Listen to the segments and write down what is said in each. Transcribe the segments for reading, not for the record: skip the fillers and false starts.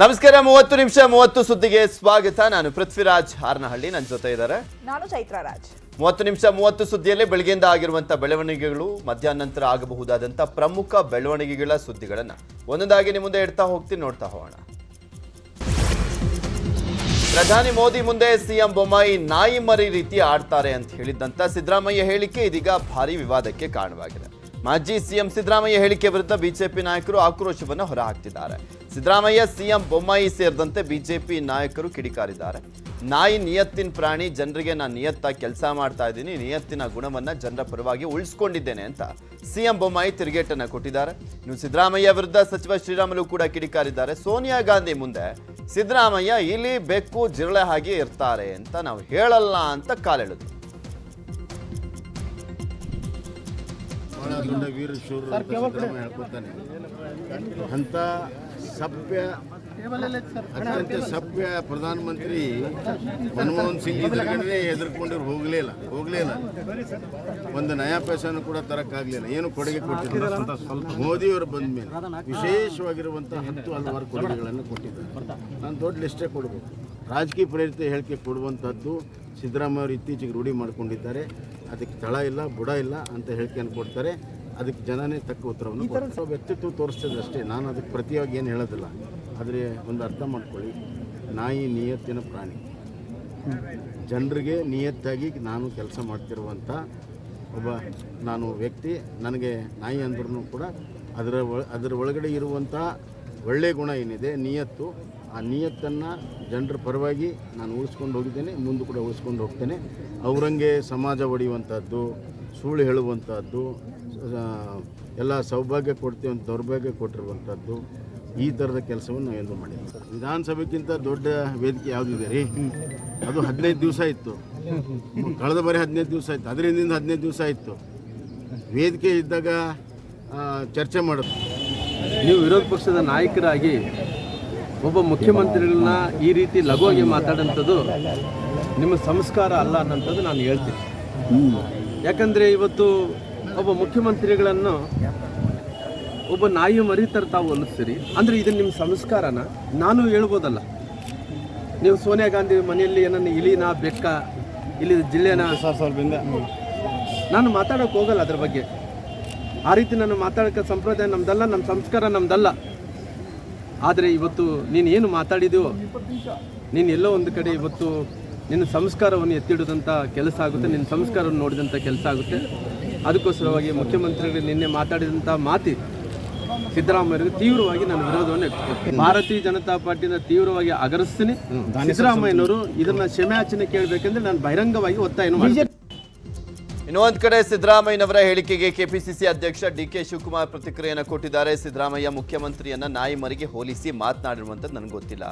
ನಮಸ್ಕಾರ 30 ನಿಮಿಷ 30 ಸುದ್ದಿಗೆ ಸ್ವಾಗತ. ನಾನು ಪೃಥ್ವಿರಾಜ್ ಹಾರನಹಳ್ಳಿ, ನನ್ನ ಜೊತೆ ಇದ್ದಾರೆ ನಾನು ಚೈತ್ರ ರಾಜ್. 30 ನಿಮಿಷ 30 ಸುದ್ದಿಯಲ್ಲಿ ಬೆಳಗ್ಗೆಯಿಂದ ಆಗಿರುವಂತಹ ಬೆಳವಣಿಗೆಗಳು, ಮಧ್ಯಾಹ್ನ ನಂತರ ಆಗಬಹುದಾದಂತಹ ಪ್ರಮುಖ ಬೆಳವಣಿಗೆಗಳ ಸುದ್ದಿಗಳನ್ನು ಒಂದೊಂದಾಗಿ ನಿಮ್ಮ ಮುಂದೆ ಇಡ್ತಾ ಹೋಗ್ತೀನಿ, ನೋಡ್ತಾ ಹೋಗೋಣ. ಪ್ರಧಾನಿ ಮೋದಿ ಮುಂದೆ ಸಿಎಂ ಬೊಮ್ಮಾಯಿ ನಾಯಿ ಮರಿ ರೀತಿ ಆಡ್ತಾರೆ ಅಂತ ಹೇಳಿದ್ದಂತ ಸಿದ್ದರಾಮಯ್ಯ ಹೇಳಿಕೆ ಇದೀಗ ಭಾರಿ ವಿವಾದಕ್ಕೆ ಕಾರಣವಾಗಿದೆ. ಮಾಜಿ ಸಿಎಂ ಸಿದ್ದರಾಮಯ್ಯ ಹೇಳಿಕೆ ವಿರುದ್ಧ ಬಿಜೆಪಿ ನಾಯಕರು ಆಕ್ರೋಶವನ್ನು ಹೊರಹಾಕ್ತಿದ್ದಾರೆ. ಸಿದ್ದರಾಮಯ್ಯ, ಸಿಎಂ ಬೊಮ್ಮಾಯಿ ಸೇರಿದಂತೆ ಬಿಜೆಪಿ ನಾಯಕರು ಕಿಡಿಕಾರಿದ್ದಾರೆ. ನಾಯಿ ನಿಯತ್ತಿನ ಪ್ರಾಣಿ, ಜನರಿಗೆ ನಾನು ನಿಯತ್ತಾಗಿ ಕೆಲಸ ಮಾಡ್ತಾ ಇದ್ದೀನಿ, ನಿಯತ್ತಿನ ಗುಣವನ್ನ ಜನರ ಪರವಾಗಿ ಉಳಿಸ್ಕೊಂಡಿದ್ದೇನೆ ಅಂತ ಸಿಎಂ ಬೊಮ್ಮಾಯಿ ತಿರುಗೇಟನ್ನು ಕೊಟ್ಟಿದ್ದಾರೆ. ಇನ್ನು ಸಿದ್ದರಾಮಯ್ಯ ವಿರುದ್ಧ ಸಚಿವ ಶ್ರೀರಾಮುಲು ಕೂಡ ಕಿಡಿಕಾರಿದ್ದಾರೆ. ಸೋನಿಯಾ ಗಾಂಧಿ ಮುಂದೆ ಸಿದ್ದರಾಮಯ್ಯ ಇಲಿ ಬೆಕ್ಕು ಜಿರಳೆ ಹಾಗೆ ಇರ್ತಾರೆ ಅಂತ ನಾವು ಹೇಳಲ್ಲ ಅಂತ ಕಾಲೆಳೆದ್ರು. ಬಹಳ ದೊಡ್ಡ ವೀರ ಶೂರ ಹೇಳ್ಕೊತಾನೆ ಅಂತ ಸಭ್ಯ, ಅತ್ಯಂತ ಸಭ್ಯ ಪ್ರಧಾನಮಂತ್ರಿ ಮನಮೋಹನ್ ಸಿಂಗ್ ಇದ್ರಗಡೆ ಹೆದರ್ಕೊಂಡಿರು ಹೋಗಲೇ ಇಲ್ಲ. ಒಂದು ನಯಾ ಪೈಸೆನೂ ಕೂಡ ತರಕ್ಕಾಗಲಿಲ್ಲ, ಏನು ಕೊಡುಗೆ ಕೊಟ್ಟಿಲ್ಲ. ಮೋದಿಯವರು ಬಂದ ಮೇಲೆ ವಿಶೇಷವಾಗಿರುವಂಥ 10 ಹಲವಾರು ಕೊಡುಗೆಗಳನ್ನು ಕೊಟ್ಟಿದ್ದಾರೆ. ನಾನು ದೊಡ್ಡ ಲಿಸ್ಟೇ ಕೊಡಬೇಕು. ರಾಜಕೀಯ ಪ್ರೇರಿತ ಹೇಳಿಕೆ ಕೊಡುವಂಥದ್ದು ಸಿದ್ದರಾಮಯ್ಯ ಅವರು ಇತ್ತೀಚೆಗೆ ರೂಢಿ ಮಾಡಿಕೊಂಡಿದ್ದಾರೆ. ಅದಕ್ಕೆ ತಳ ಇಲ್ಲ, ಬುಡ ಇಲ್ಲ ಅಂತ ಹೇಳಿಕೆಯನ್ನು ಕೊಡ್ತಾರೆ. ಅದಕ್ಕೆ ಜನನೇ ತಕ್ಕ ಉತ್ತರವನ್ನು ಕೊಡ್ತಾರೆ. ವ್ಯಕ್ತಿತ್ವ ತೋರಿಸ್ತದೆ ಅಷ್ಟೇ. ನಾನು ಅದಕ್ಕೆ ಪ್ರತಿಯಾಗಿ ಏನು ಹೇಳೋದಿಲ್ಲ. ಆದರೆ ಒಂದು ಅರ್ಥ ಮಾಡ್ಕೊಳ್ಳಿ, ನಾಯಿ ನಿಯತ್ತಿನ ಪ್ರಾಣಿ. ಜನರಿಗೆ ನಿಯತ್ತಾಗಿ ನಾನು ಕೆಲಸ ಮಾಡ್ತಿರುವಂಥ ನಾನು ವ್ಯಕ್ತಿ. ನನಗೆ ನಾಯಿ ಅಂದ್ರೂ ಕೂಡ ಅದರ ಒಳಗಡೆ ಇರುವಂಥ ಒಳ್ಳೆಯ ಗುಣ ಏನಿದೆ, ನಿಯತ್ತು, ಆ ನಿಯತ್ತನ್ನು ಜನರ ಪರವಾಗಿ ನಾನು ಉಳಿಸ್ಕೊಂಡು ಹೋಗಿದ್ದೇನೆ, ಮುಂದೆ ಕೂಡ ಉಳಿಸ್ಕೊಂಡು ಹೋಗ್ತೇನೆ. ಅವರಂಗೆ ಸಮಾಜ ಒಡೆಯುವಂಥದ್ದು, ಸುಳ್ಳು ಹೇಳುವಂಥದ್ದು, ಎಲ್ಲ ಸೌಭಾಗ್ಯ ಕೊಡ್ತೀವಿ ಅಂತ ದೌರ್ಭಾಗ್ಯ ಕೊಟ್ಟಿರುವಂಥದ್ದು, ಈ ಥರದ ಕೆಲಸವನ್ನು ಎಂದು ಮಾಡಿದ್ದೆ. ವಿಧಾನಸಭೆಗಿಂತ ದೊಡ್ಡ ವೇದಿಕೆ ಯಾವುದಿದೆ ರೀ? ಅದು 15 ದಿವಸ ಇತ್ತು. ಕಳೆದ ಬಾರಿ 15 ದಿವಸ ಇತ್ತು. ಅದರಿಂದ 15 ದಿವಸ ಇತ್ತು. ವೇದಿಕೆ ಇದ್ದಾಗ ಚರ್ಚೆ ಮಾಡೋದು. ನೀವು ವಿರೋಧ ಪಕ್ಷದ ನಾಯಕರಾಗಿ ಒಬ್ಬ ಮುಖ್ಯಮಂತ್ರಿಗಳನ್ನ ಈ ರೀತಿ ಲಘುವಾಗಿ ಮಾತಾಡೋಂಥದ್ದು ನಿಮ್ಮ ಸಂಸ್ಕಾರ ಅಲ್ಲ ಅನ್ನೋಂಥದ್ದು ನಾನು ಹೇಳ್ತೀನಿ. ಯಾಕಂದರೆ ಇವತ್ತು ಒಬ್ಬ ಮುಖ್ಯಮಂತ್ರಿಗಳನ್ನು ಒಬ್ಬ ನಾಯಿ ಮರಿತರ ತಾವು ಹೋಲಿಸ್ತೀರಿ ಅಂದರೆ ಇದು ನಿಮ್ಮ ಸಂಸ್ಕಾರನ? ನಾನು ಹೇಳ್ಬೋದಲ್ಲ, ನೀವು ಸೋನಿಯಾ ಗಾಂಧಿ ಮನೆಯಲ್ಲಿ ಏನನ್ನು ಇಲಿನ ಬೆಕ್ಕ, ಇಲ್ಲಿ ಜಿಲ್ಲೆನ ನಾನು ಮಾತಾಡೋಕೆ ಹೋಗಲ್ಲ ಅದ್ರ ಬಗ್ಗೆ. ಆ ರೀತಿ ನಾನು ಮಾತಾಡೋಕ್ಕೆ ಸಂಪ್ರದಾಯ ನಮ್ದಲ್ಲ, ನಮ್ಮ ಸಂಸ್ಕಾರ ನಮ್ದಲ್ಲ. ಆದರೆ ಇವತ್ತು ನೀನು ಏನು ಮಾತಾಡಿದೆಯೋ, ನೀನು ಎಲ್ಲೋ ಒಂದು ಕಡೆ ಇವತ್ತು ನಿನ್ನ ಸಂಸ್ಕಾರವನ್ನು ಎತ್ತಿಡುವಂಥ ಕೆಲಸ ಆಗುತ್ತೆ, ನಿನ್ನ ಸಂಸ್ಕಾರವನ್ನು ನೋಡಿದಂಥ ಕೆಲಸ ಆಗುತ್ತೆ. ಅದಕ್ಕೋಸ್ಕರವಾಗಿ ಮುಖ್ಯಮಂತ್ರಿಗಳು ನಿನ್ನೆ ಮಾತಾಡಿದಂಥ ಮಾತಿ ಸಿದ್ದರಾಮಯ್ಯರಿಗೆ ತೀವ್ರವಾಗಿ ನಾನು ವಿರೋಧವನ್ನು ವ್ಯಕ್ತಪಡಿಸ್ತೀನಿ. ಭಾರತೀಯ ಜನತಾ ಪಾರ್ಟಿನ ತೀವ್ರವಾಗಿ ಅಗರಿಸ್ತೀನಿ. ಸಿದ್ದರಾಮಯ್ಯನವರು ಇದನ್ನು ಕ್ಷಮೆಯಾಚನೆ ಕೇಳಬೇಕೆಂದ್ರೆ ನಾನು ಬಹಿರಂಗವಾಗಿ ಒತ್ತಾಯವನ್ನು ಮಾಡ್ತೀನಿ. ಇನ್ನೊಂದು ಕಡೆ ಸಿದ್ದರಾಮಯ್ಯನವರ ಹೇಳಿಕೆಗೆ ಕೆಪಿಸಿಸಿ ಅಧ್ಯಕ್ಷ ಡಿಕೆ ಶಿವಕುಮಾರ್ ಪ್ರತಿಕ್ರಿಯೆಯನ್ನು ಕೊಟ್ಟಿದ್ದಾರೆ. ಸಿದ್ದರಾಮಯ್ಯ ಮುಖ್ಯಮಂತ್ರಿಯನ್ನ ನಾಯಿ ಮರಿಗೆ ಹೋಲಿಸಿ ಮಾತನಾಡಿರುವಂಥದ್ದು ನನಗೆ ಗೊತ್ತಿಲ್ಲ,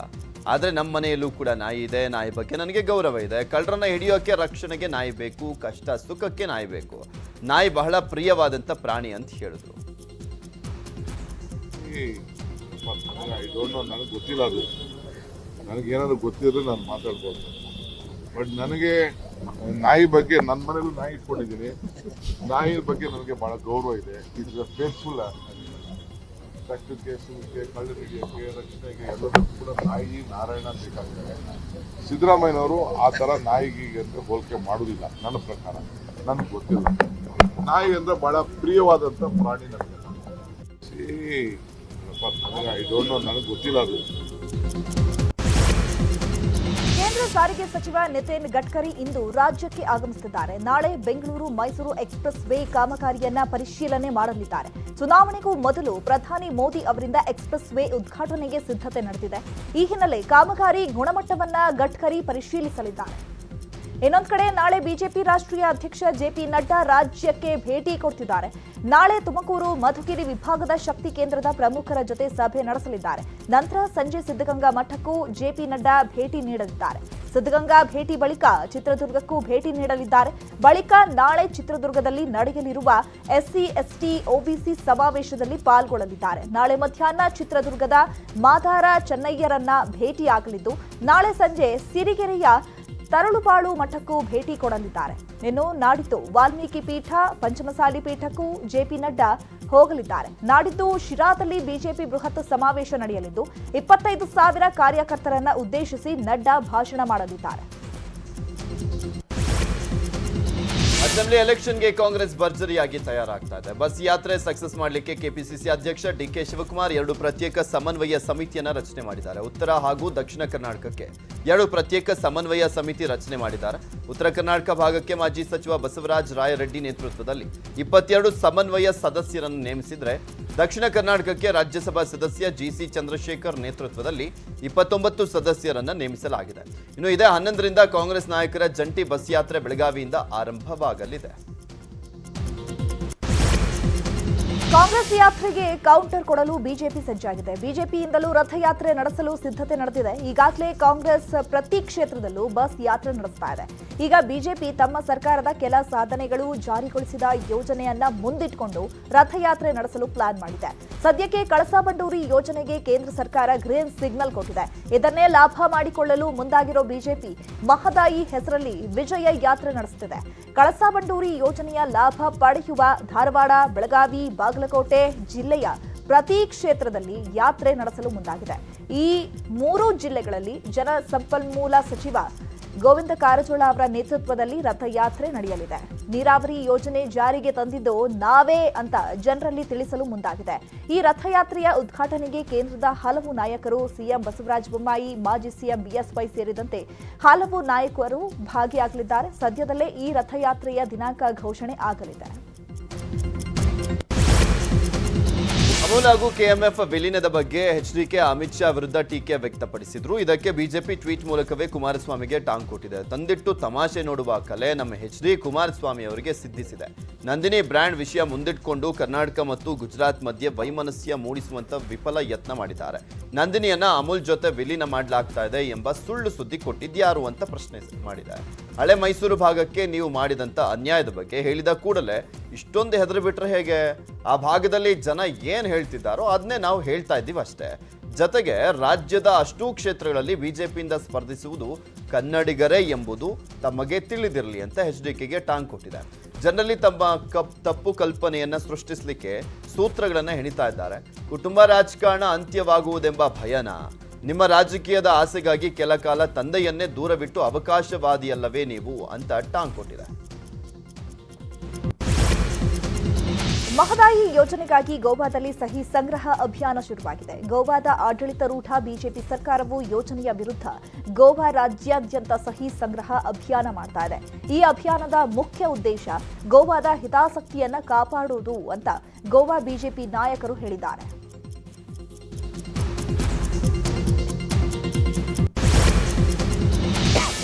ಆದರೆ ನಮ್ಮ ಮನೆಯಲ್ಲೂ ಕೂಡ ನಾಯಿ ಇದೆ, ನಾಯಿ ಬಗ್ಗೆ ನನಗೆ ಗೌರವ ಇದೆ. ಕಳ್ಳರನ್ನ ಹಿಡಿಯೋಕೆ ರಕ್ಷಣೆಗೆ ನಾಯಿ ಬೇಕು, ಕಷ್ಟ ಸುಖಕ್ಕೆ ನಾಯಿ ಬೇಕು. ನಾಯಿ ಬಹಳ ಪ್ರಿಯವಾದಂಥ ಪ್ರಾಣಿ ಅಂತ ಹೇಳಿದ್ರು. ನನಗೆ ಗೊತ್ತಿಲ್ಲ, ಅದು ನನಗೇನಾದ್ರು ಗೊತ್ತಿದ್ರೆ ನಾನು ಮಾತಾಡ್ಬೋದು. ಬಟ್ ನನಗೆ ನಾಯಿ ಬಗ್ಗೆ, ನನ್ನ ಮನೇಲೂ ನಾಯಿ ಇಟ್ಕೊಂಡಿದ್ದೀನಿ, ನಾಯಿ ಬಗ್ಗೆ ನನಗೆ ಭಾಳ ಗೌರವ ಇದೆ. It is faithful. ಕಷ್ಟಕ್ಕೆ, ಸುಖಕ್ಕೆ, ಕಳ್ಳರಿಗೆ, ರಕ್ಷಣೆಗೆ ಎಲ್ಲದಕ್ಕೂ ಕೂಡ ನಾಯಿ ನಾರಾಯಣ ಬೇಕಾಗ್ತದೆ. ಸಿದ್ದರಾಮಯ್ಯನವರು ಆ ಥರ ನಾಯಿಗೆ ಅಂತ ಹೋಲಿಕೆ ಮಾಡೋದಿಲ್ಲ ನನ್ನ ಪ್ರಕಾರ. ನನಗೆ ಗೊತ್ತಿಲ್ಲ. ನಾಯಿ ಅಂದರೆ ಭಾಳ ಪ್ರಿಯವಾದಂಥ ಪ್ರಾಣಿ ನನಗೆ. ನನಗೆ ಗೊತ್ತಿಲ್ಲ ಅದು. ಕೇಂದ್ರ ಸಾರಿಗೆ ಸಚಿವ ನಿತಿನ್ ಗಡ್ಕರಿ ಇಂದು ರಾಜ್ಯಕ್ಕೆ ಆಗಮಿಸುತ್ತಿದ್ದಾರೆ. ನಾಳೆ ಬೆಂಗಳೂರು ಮೈಸೂರು ಎಕ್ಸ್‌ಪ್ರೆಸ್ ವೇ ಕಾಮಗಾರಿಯನ್ನ ಪರಿಶೀಲನೆ ಮಾಡಲಿದ್ದಾರೆ. ಚುನಾವಣೆಗೂ ಮೊದಲು ಪ್ರಧಾನಿ ಮೋದಿ ಅವರಿಂದ ಎಕ್ಸ್‌ಪ್ರೆಸ್ ವೇ ಉದ್ಘಾಟನೆಗೆ ಸಿದ್ಧತೆ ನಡೆದಿದೆ. ಈ ಹಿನ್ನೆಲೆ ಕಾಮಗಾರಿ ಗುಣಮಟ್ಟವನ್ನ ಗಡ್ಕರಿ ಪರಿಶೀಲಿಸಲಿದ್ದಾರೆ. ಇನ್ನೊಂದು ಕಡೆ ನಾಳೆ ಬಿಜೆಪಿ ರಾಷ್ಟ್ರೀಯ ಅಧ್ಯಕ್ಷ ಜೆಪಿ ನಡ್ಡಾ ರಾಜ್ಯಕ್ಕೆ ಭೇಟಿ ಕೊಡ್ತಿದ್ದಾರೆ. ನಾಳೆ ತುಮಕೂರು ಮಧುಗಿರಿ ವಿಭಾಗದ ಶಕ್ತಿ ಕೇಂದ್ರದ ಪ್ರಮುಖರ ಜೊತೆ ಸಭೆ ನಡೆಸಲಿದ್ದಾರೆ. ನಂತರ ಸಂಜೆ ಸಿದ್ಧಗಂಗಾ ಮಠಕ್ಕೂ ಜೆಪಿ ನಡ್ಡಾ ಭೇಟಿ ನೀಡಲಿದ್ದಾರೆ. ಸಿದ್ಧಗಂಗಾ ಭೇಟಿ ಬಳಿಕ ಚಿತ್ರದುರ್ಗಕ್ಕೂ ಭೇಟಿ ನೀಡಲಿದ್ದಾರೆ. ಬಳಿಕ ನಾಳೆ ಚಿತ್ರದುರ್ಗದಲ್ಲಿ ನಡೆಯಲಿರುವ ಎಸ್ಸಿ ಎಸ್ಟಿ ಒಬಿಸಿ ಸಮಾವೇಶದಲ್ಲಿ ಪಾಲ್ಗೊಳ್ಳಲಿದ್ದಾರೆ. ನಾಳೆ ಮಧ್ಯಾಹ್ನ ಚಿತ್ರದುರ್ಗದ ಮಾದಾರ ಚೆನ್ನಯ್ಯರನ್ನ ಭೇಟಿಯಾಗಲಿದ್ದು, ನಾಳೆ ಸಂಜೆ ಸಿರಿಗೆರೆಯ ತರಳುಪಾಳು ಮಠಕ್ಕೂ ಭೇಟಿ ಕೊಡಲಿದ್ದಾರೆ. ಇನ್ನು ನಾಡಿದ್ದು ವಾಲ್ಮೀಕಿ ಪೀಠ, ಪಂಚಮಸಾಲಿ ಪೀಠಕ್ಕೂ ಜೆಪಿ ನಡ್ಡಾ ಹೋಗಲಿದ್ದಾರೆ. ನಾಡಿದ್ದು ಶಿರಾದಲ್ಲಿ ಬಿಜೆಪಿ ಬೃಹತ್ ಸಮಾವೇಶ ನಡೆಯಲಿದ್ದು 25,000 ಕಾರ್ಯಕರ್ತರನ್ನ ಉದ್ದೇಶಿಸಿ ನಡ್ಡಾ ಭಾಷಣ ಮಾಡಲಿದ್ದಾರೆ. ಅಸೆಂಬ್ಲಿ ಎಲೆಕ್ಷನ್ಗೆ ಕಾಂಗ್ರೆಸ್ ಭರ್ಜರಿಯಾಗಿ ತಯಾರಾಗ್ತಾ ಇದೆ. ಬಸ್ ಯಾತ್ರೆ ಸಕ್ಸಸ್ ಮಾಡಲಿಕ್ಕೆ ಕೆಪಿಸಿಸಿ ಅಧ್ಯಕ್ಷ ಡಿಕೆ ಶಿವಕುಮಾರ್ 2 ಪ್ರತ್ಯೇಕ ಸಮನ್ವಯ ಸಮಿತಿಯನ್ನ ರಚನೆ ಮಾಡಿದ್ದಾರೆ. ಉತ್ತರ ಹಾಗೂ ದಕ್ಷಿಣ ಕರ್ನಾಟಕಕ್ಕೆ 2 ಪ್ರತ್ಯೇಕ ಸಮನ್ವಯ ಸಮಿತಿ ರಚನೆ ಮಾಡಿದ್ದಾರೆ. ಉತ್ತರ ಕರ್ನಾಟಕ ಭಾಗಕ್ಕೆ ಮಾಜಿ ಸಚಿವ ಬಸವರಾಜ ರಾಯರೆಡ್ಡಿ ನೇತೃತ್ವದಲ್ಲಿ 22 ಸಮನ್ವಯ ಸದಸ್ಯರನ್ನು ನೇಮಿಸಿದ್ರೆ, ದಕ್ಷಿಣ ಕರ್ನಾಟಕಕ್ಕೆ ರಾಜ್ಯಸಭಾ ಸದಸ್ಯ ಜಿಸಿ ಚಂದ್ರಶೇಖರ್ ನೇತೃತ್ವದಲ್ಲಿ 29 ಸದಸ್ಯರನ್ನ ನೇಮಿಸಲಾಗಿದೆ. ಇನ್ನು ಇದೇ 11ರಿಂದ ಕಾಂಗ್ರೆಸ್ ನಾಯಕರ ಜಂಟಿ ಬಸ್ ಯಾತ್ರೆ ಬೆಳಗಾವಿಯಿಂದ ಆರಂಭವಾಗಲಿದೆ. ಕಾಂಗ್ರೆಸ್ ಯಾತ್ರೆಗೆ ಕೌಂಟರ್ ಕೊಡಲು ಬಿಜೆಪಿ ಸಜ್ಜಾಗಿದೆ. ಬಿಜೆಪಿಯಿಂದಲೂ ರಥಯಾತ್ರೆ ನಡೆಸಲು ಸಿದ್ಧತೆ ನಡೆದಿದೆ. ಈಗಾಗಲೇ ಕಾಂಗ್ರೆಸ್ ಪ್ರತಿ ಕ್ಷೇತ್ರದಲ್ಲೂ ಬಸ್ ಯಾತ್ರೆ ನಡೆಸ್ತಾ ಇದೆ. ಈಗ ಬಿಜೆಪಿ ತಮ್ಮ ಸರ್ಕಾರದ ಕೆಲ ಸಾಧನೆಗಳು, ಜಾರಿಗೊಳಿಸಿದ ಯೋಜನೆಯನ್ನ ಮುಂದಿಟ್ಟುಕೊಂಡು ರಥಯಾತ್ರೆ ನಡೆಸಲು ಪ್ಲಾನ್ ಮಾಡಿದೆ. ಸದ್ಯಕ್ಕೆ ಕಳಸಾ ಬಂಡೂರಿ ಯೋಜನೆಗೆ ಕೇಂದ್ರ ಸರ್ಕಾರ ಗ್ರೀನ್ ಸಿಗ್ನಲ್ ಕೊಟ್ಟಿದೆ. ಇದನ್ನೇ ಲಾಭ ಮಾಡಿಕೊಳ್ಳಲು ಮುಂದಾಗಿರೋ ಬಿಜೆಪಿ ಮಹದಾಯಿ ಹೆಸರಲ್ಲಿ ವಿಜಯ ಯಾತ್ರೆ ನಡೆಸುತ್ತಿದೆ. ಕಳಸಾ ಬಂಡೂರಿ ಯೋಜನೆಯ ಲಾಭ ಪಡೆಯುವ ಧಾರವಾಡ, ಬೆಳಗಾವಿ, ಬಾಗಲಕೋಟೆ ಜಿಲ್ಲೆಯ ಪ್ರತಿ ಕ್ಷೇತ್ರದಲ್ಲಿ ಯಾತ್ರೆ ನಡೆಸಲು ಮುಂದಾಗಿದೆ. ಈ 3 ಜಿಲ್ಲೆಗಳಲ್ಲಿ ಜಲಸಂಪನ್ಮೂಲ ಸಚಿವ ಗೋವಿಂದ ಕಾರಜೋಳ ಅವರ ನೇತೃತ್ವದಲ್ಲಿ ರಥಯಾತ್ರೆ ನಡೆಯಲಿದೆ. ನೀರಾವರಿ ಯೋಜನೆ ಜಾರಿಗೆ ತಂದಿದ್ದು ನಾವೇ ಅಂತ ಜನರಲ್ಲಿ ತಿಳಿಸಲು ಮುಂದಾಗಿದೆ. ಈ ರಥಯಾತ್ರೆಯ ಉದ್ಘಾಟನೆಗೆ ಕೇಂದ್ರದ ಹಲವು ನಾಯಕರು, ಸಿಎಂ ಬಸವರಾಜ ಬೊಮ್ಮಾಯಿ, ಮಾಜಿ ಸಿಎಂ ಬಿಎಸ್ವೈ ಸೇರಿದಂತೆ ಹಲವು ನಾಯಕರು ಭಾಗಿಯಾಗಲಿದ್ದಾರೆ. ಸದ್ಯದಲ್ಲೇ ಈ ರಥಯಾತ್ರೆಯ ದಿನಾಂಕ ಘೋಷಣೆ ಆಗಲಿದೆ. ಅಮೂಲ್ ಹಾಗೂ ಕೆಎಂಎಫ್ ವಿಲೀನದ ಬಗ್ಗೆ ಎಚ್ಡಿಕೆ ಅಮಿತ್ ಶಾ ವಿರುದ್ಧ ಟೀಕೆ ವ್ಯಕ್ತಪಡಿಸಿದ್ರು. ಇದಕ್ಕೆ ಬಿಜೆಪಿ ಟ್ವೀಟ್ ಮೂಲಕವೇ ಕುಮಾರಸ್ವಾಮಿಗೆ ಟಾಂಗ್ ಕೊಟ್ಟಿದೆ. ತಂದಿಟ್ಟು ತಮಾಷೆ ನೋಡುವ ಕಲೆ ನಮ್ಮ ಎಚ್ಡಿ ಕುಮಾರಸ್ವಾಮಿ ಅವರಿಗೆ ಸಿದ್ಧಿಸಿದೆ. ನಂದಿನಿ ಬ್ರ್ಯಾಂಡ್ ವಿಷಯ ಮುಂದಿಟ್ಕೊಂಡು ಕರ್ನಾಟಕ ಮತ್ತು ಗುಜರಾತ್ ಮಧ್ಯೆ ವೈಮನಸ್ಯ ಮೂಡಿಸುವಂತ ವಿಫಲ ಯತ್ನ ಮಾಡಿದ್ದಾರೆ. ನಂದಿನಿಯನ್ನ ಅಮೂಲ್ ಜೊತೆ ವಿಲೀನ ಮಾಡಲಾಗ್ತಾ ಇದೆ ಎಂಬ ಸುಳ್ಳು ಸುದ್ದಿ ಕೊಟ್ಟಿದ್ಯಾರು ಅಂತ ಪ್ರಶ್ನೆ ಮಾಡಿದ್ದಾರೆ. ಹಳೆ ಮೈಸೂರು ಭಾಗಕ್ಕೆ ನೀವು ಮಾಡಿದಂತ ಅನ್ಯಾಯದ ಬಗ್ಗೆ ಹೇಳಿದ ಕೂಡಲೇ ಇಷ್ಟೊಂದು ಹೆದರಿ ಬಿಟ್ರೆ ಹೇಗೆ? ಆ ಭಾಗದಲ್ಲಿ ಜನ ಏನ್ ಹೇಳ್ತಿದ್ದಾರೋ ಅದನ್ನೇ ನಾವು ಹೇಳ್ತಾ ಇದ್ದೀವಿ ಅಷ್ಟೇ. ಜೊತೆಗೆ ರಾಜ್ಯದ ಅಷ್ಟೂ ಕ್ಷೇತ್ರಗಳಲ್ಲಿ ಬಿಜೆಪಿಯಿಂದ ಸ್ಪರ್ಧಿಸುವುದು ಕನ್ನಡಿಗರೇ ಎಂಬುದು ತಮಗೆ ತಿಳಿದಿರಲಿ ಅಂತ ಎಚ್ಡಿಕೆಗೆ ಟಾಂಗ್ ಕೊಟ್ಟಿದೆ. ಜನರಲ್ಲಿ ತಮ್ಮ ತಪ್ಪು ಕಲ್ಪನೆಯನ್ನ ಸೃಷ್ಟಿಸಲಿಕ್ಕೆ ಸೂತ್ರಗಳನ್ನ ಹೆಣಿತಾ ಇದ್ದಾರೆ. ಕುಟುಂಬ ರಾಜಕಾರಣ ಅಂತ್ಯವಾಗುವುದೆಂಬ ಭಯನ, ನಿಮ್ಮ ರಾಜಕೀಯದ ಆಸೆಗಾಗಿ ಕೆಲ ಕಾಲ ತಂದೆಯನ್ನೇ ದೂರವಿಟ್ಟು ಅವಕಾಶವಾದಿಯಲ್ಲವೇ ನೀವು ಅಂತ ಟಾಂಗ್ ಕೊಟ್ಟಿದೆ. ಮಹದಾಯಿ ಯೋಜನೆಗಾಗಿ ಗೋವಾದಲ್ಲಿ ಸಹಿ ಸಂಗ್ರಹ ಅಭಿಯಾನ ಶುರುವಾಗಿದೆ. ಗೋವಾದ ಆಡಳಿತಾರೂಢ ಬಿಜೆಪಿ ಸರ್ಕಾರವು ಯೋಜನೆಯ ವಿರುದ್ಧ ಗೋವಾ ರಾಜ್ಯಾದ್ಯಂತ ಸಹಿ ಸಂಗ್ರಹ ಅಭಿಯಾನ ಮಾಡ್ತಾ ಇದೆ. ಈ ಅಭಿಯಾನದ ಮುಖ್ಯ ಉದ್ದೇಶ ಗೋವಾದ ಹಿತಾಸಕ್ತಿಯನ್ನ ಕಾಪಾಡುವುದು ಅಂತ ಗೋವಾ ಬಿಜೆಪಿ ನಾಯಕರು ಹೇಳಿದ್ದಾರೆ.